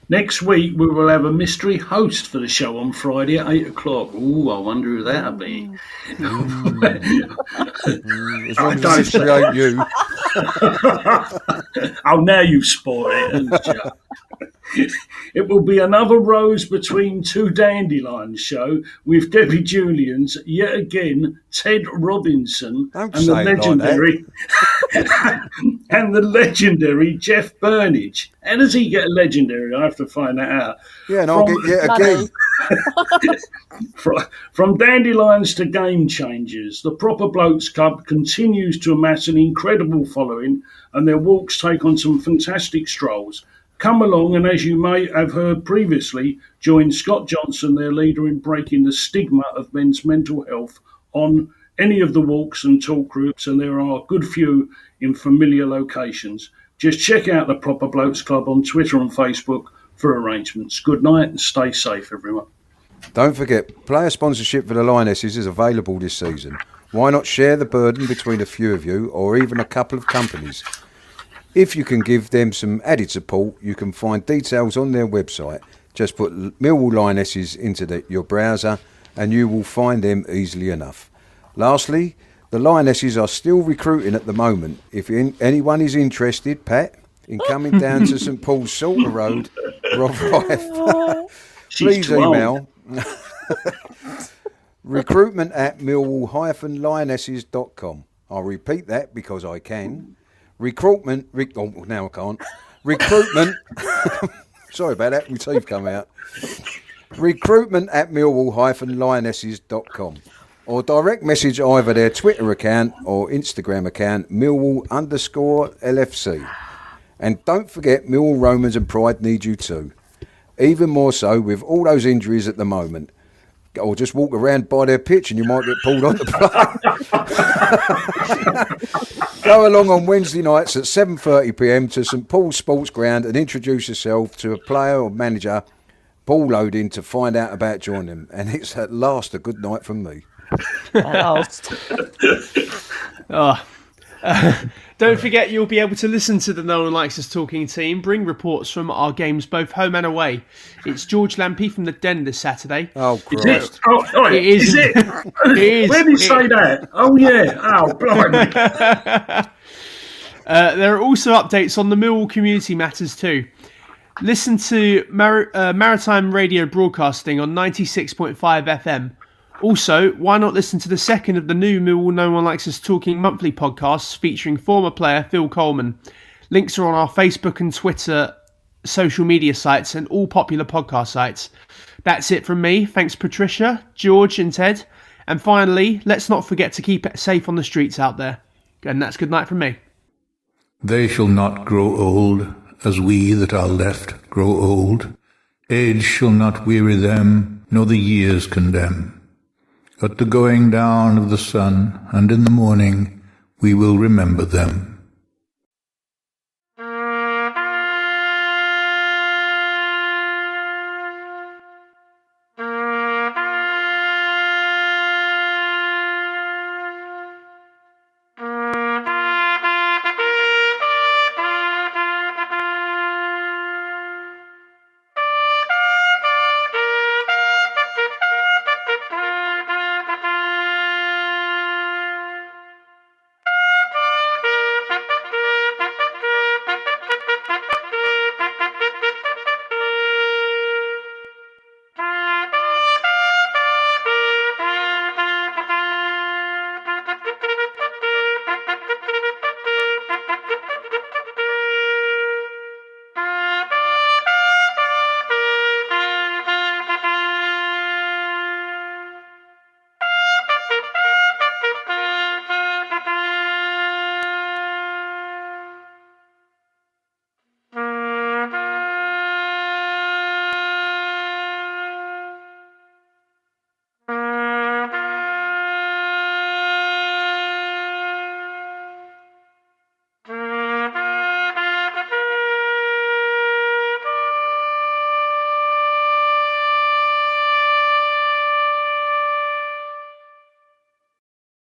Next week, we will have a mystery host for the show on Friday at 8 o'clock. Ooh, I wonder who that'll be. As long as it's ain't you. Oh, now you've spoiled it. It will be another Rose Between Two Dandelions show with Debbie Julian's, yet again, Ted Robinson and the legendary and the legendary Jeff Burnige. How does he get legendary? I have to find that out. Yeah, and I'll get yet again. From dandelions to game changers, the Proper Blokes Club continues to amass an incredible following, and their walks take on some fantastic strolls. Come along, and as you may have heard previously, join Scott Johnson, their leader, in breaking the stigma of men's mental health on any of the walks and talk groups, and there are a good few in familiar locations. Just check out the Proper Blokes Club on Twitter and Facebook for arrangements. Good night and stay safe, everyone. Don't forget, player sponsorship for the Lionesses is available this season. Why not share the burden between a few of you or even a couple of companies? If you can give them some added support, you can find details on their website. Just put Millwall Lionesses into your browser and you will find them easily enough. Lastly, the Lionesses are still recruiting at the moment. If anyone is interested, Pat, in coming down to St Paul's Salter Road, please email recruitment@millwall-lionesses.com. I'll repeat that because I can. Recruitment. Now I can't. Recruitment. Sorry about that. My teeth come out. Recruitment@millwall-lionesses.com, or direct message either their Twitter account or Instagram account, Millwall_LFC. And don't forget, Millwall Romans and Pride need you too. Even more so with all those injuries at the moment. Or just walk around by their pitch and you might get pulled on the play. Go along on Wednesday nights at 7:30pm to St Paul's Sports Ground and introduce yourself to a player or manager, Paul Loding, to find out about joining them. And it's at last a good night from me. Don't forget, you'll be able to listen to the No One Likes Us Talking team bring reports from our games both home and away. It's George Lampey from the Den this Saturday. Oh, Christ. It is it? It is. Where did he say that? Oh, yeah. Oh, blimey. There are also updates on the Millwall community matters too. Listen to Maritime Radio Broadcasting on 96.5 FM. Also, why not listen to the second of the new Millwall No One Likes Us Talking monthly podcasts featuring former player Phil Coleman. Links are on our Facebook and Twitter social media sites and all popular podcast sites. That's it from me. Thanks Patricia, George and Ted. And finally, let's not forget to keep it safe on the streets out there. And that's good night from me. They shall not grow old as we that are left grow old. Age shall not weary them, nor the years condemn. At the going down of the sun, and in the morning, we will remember them.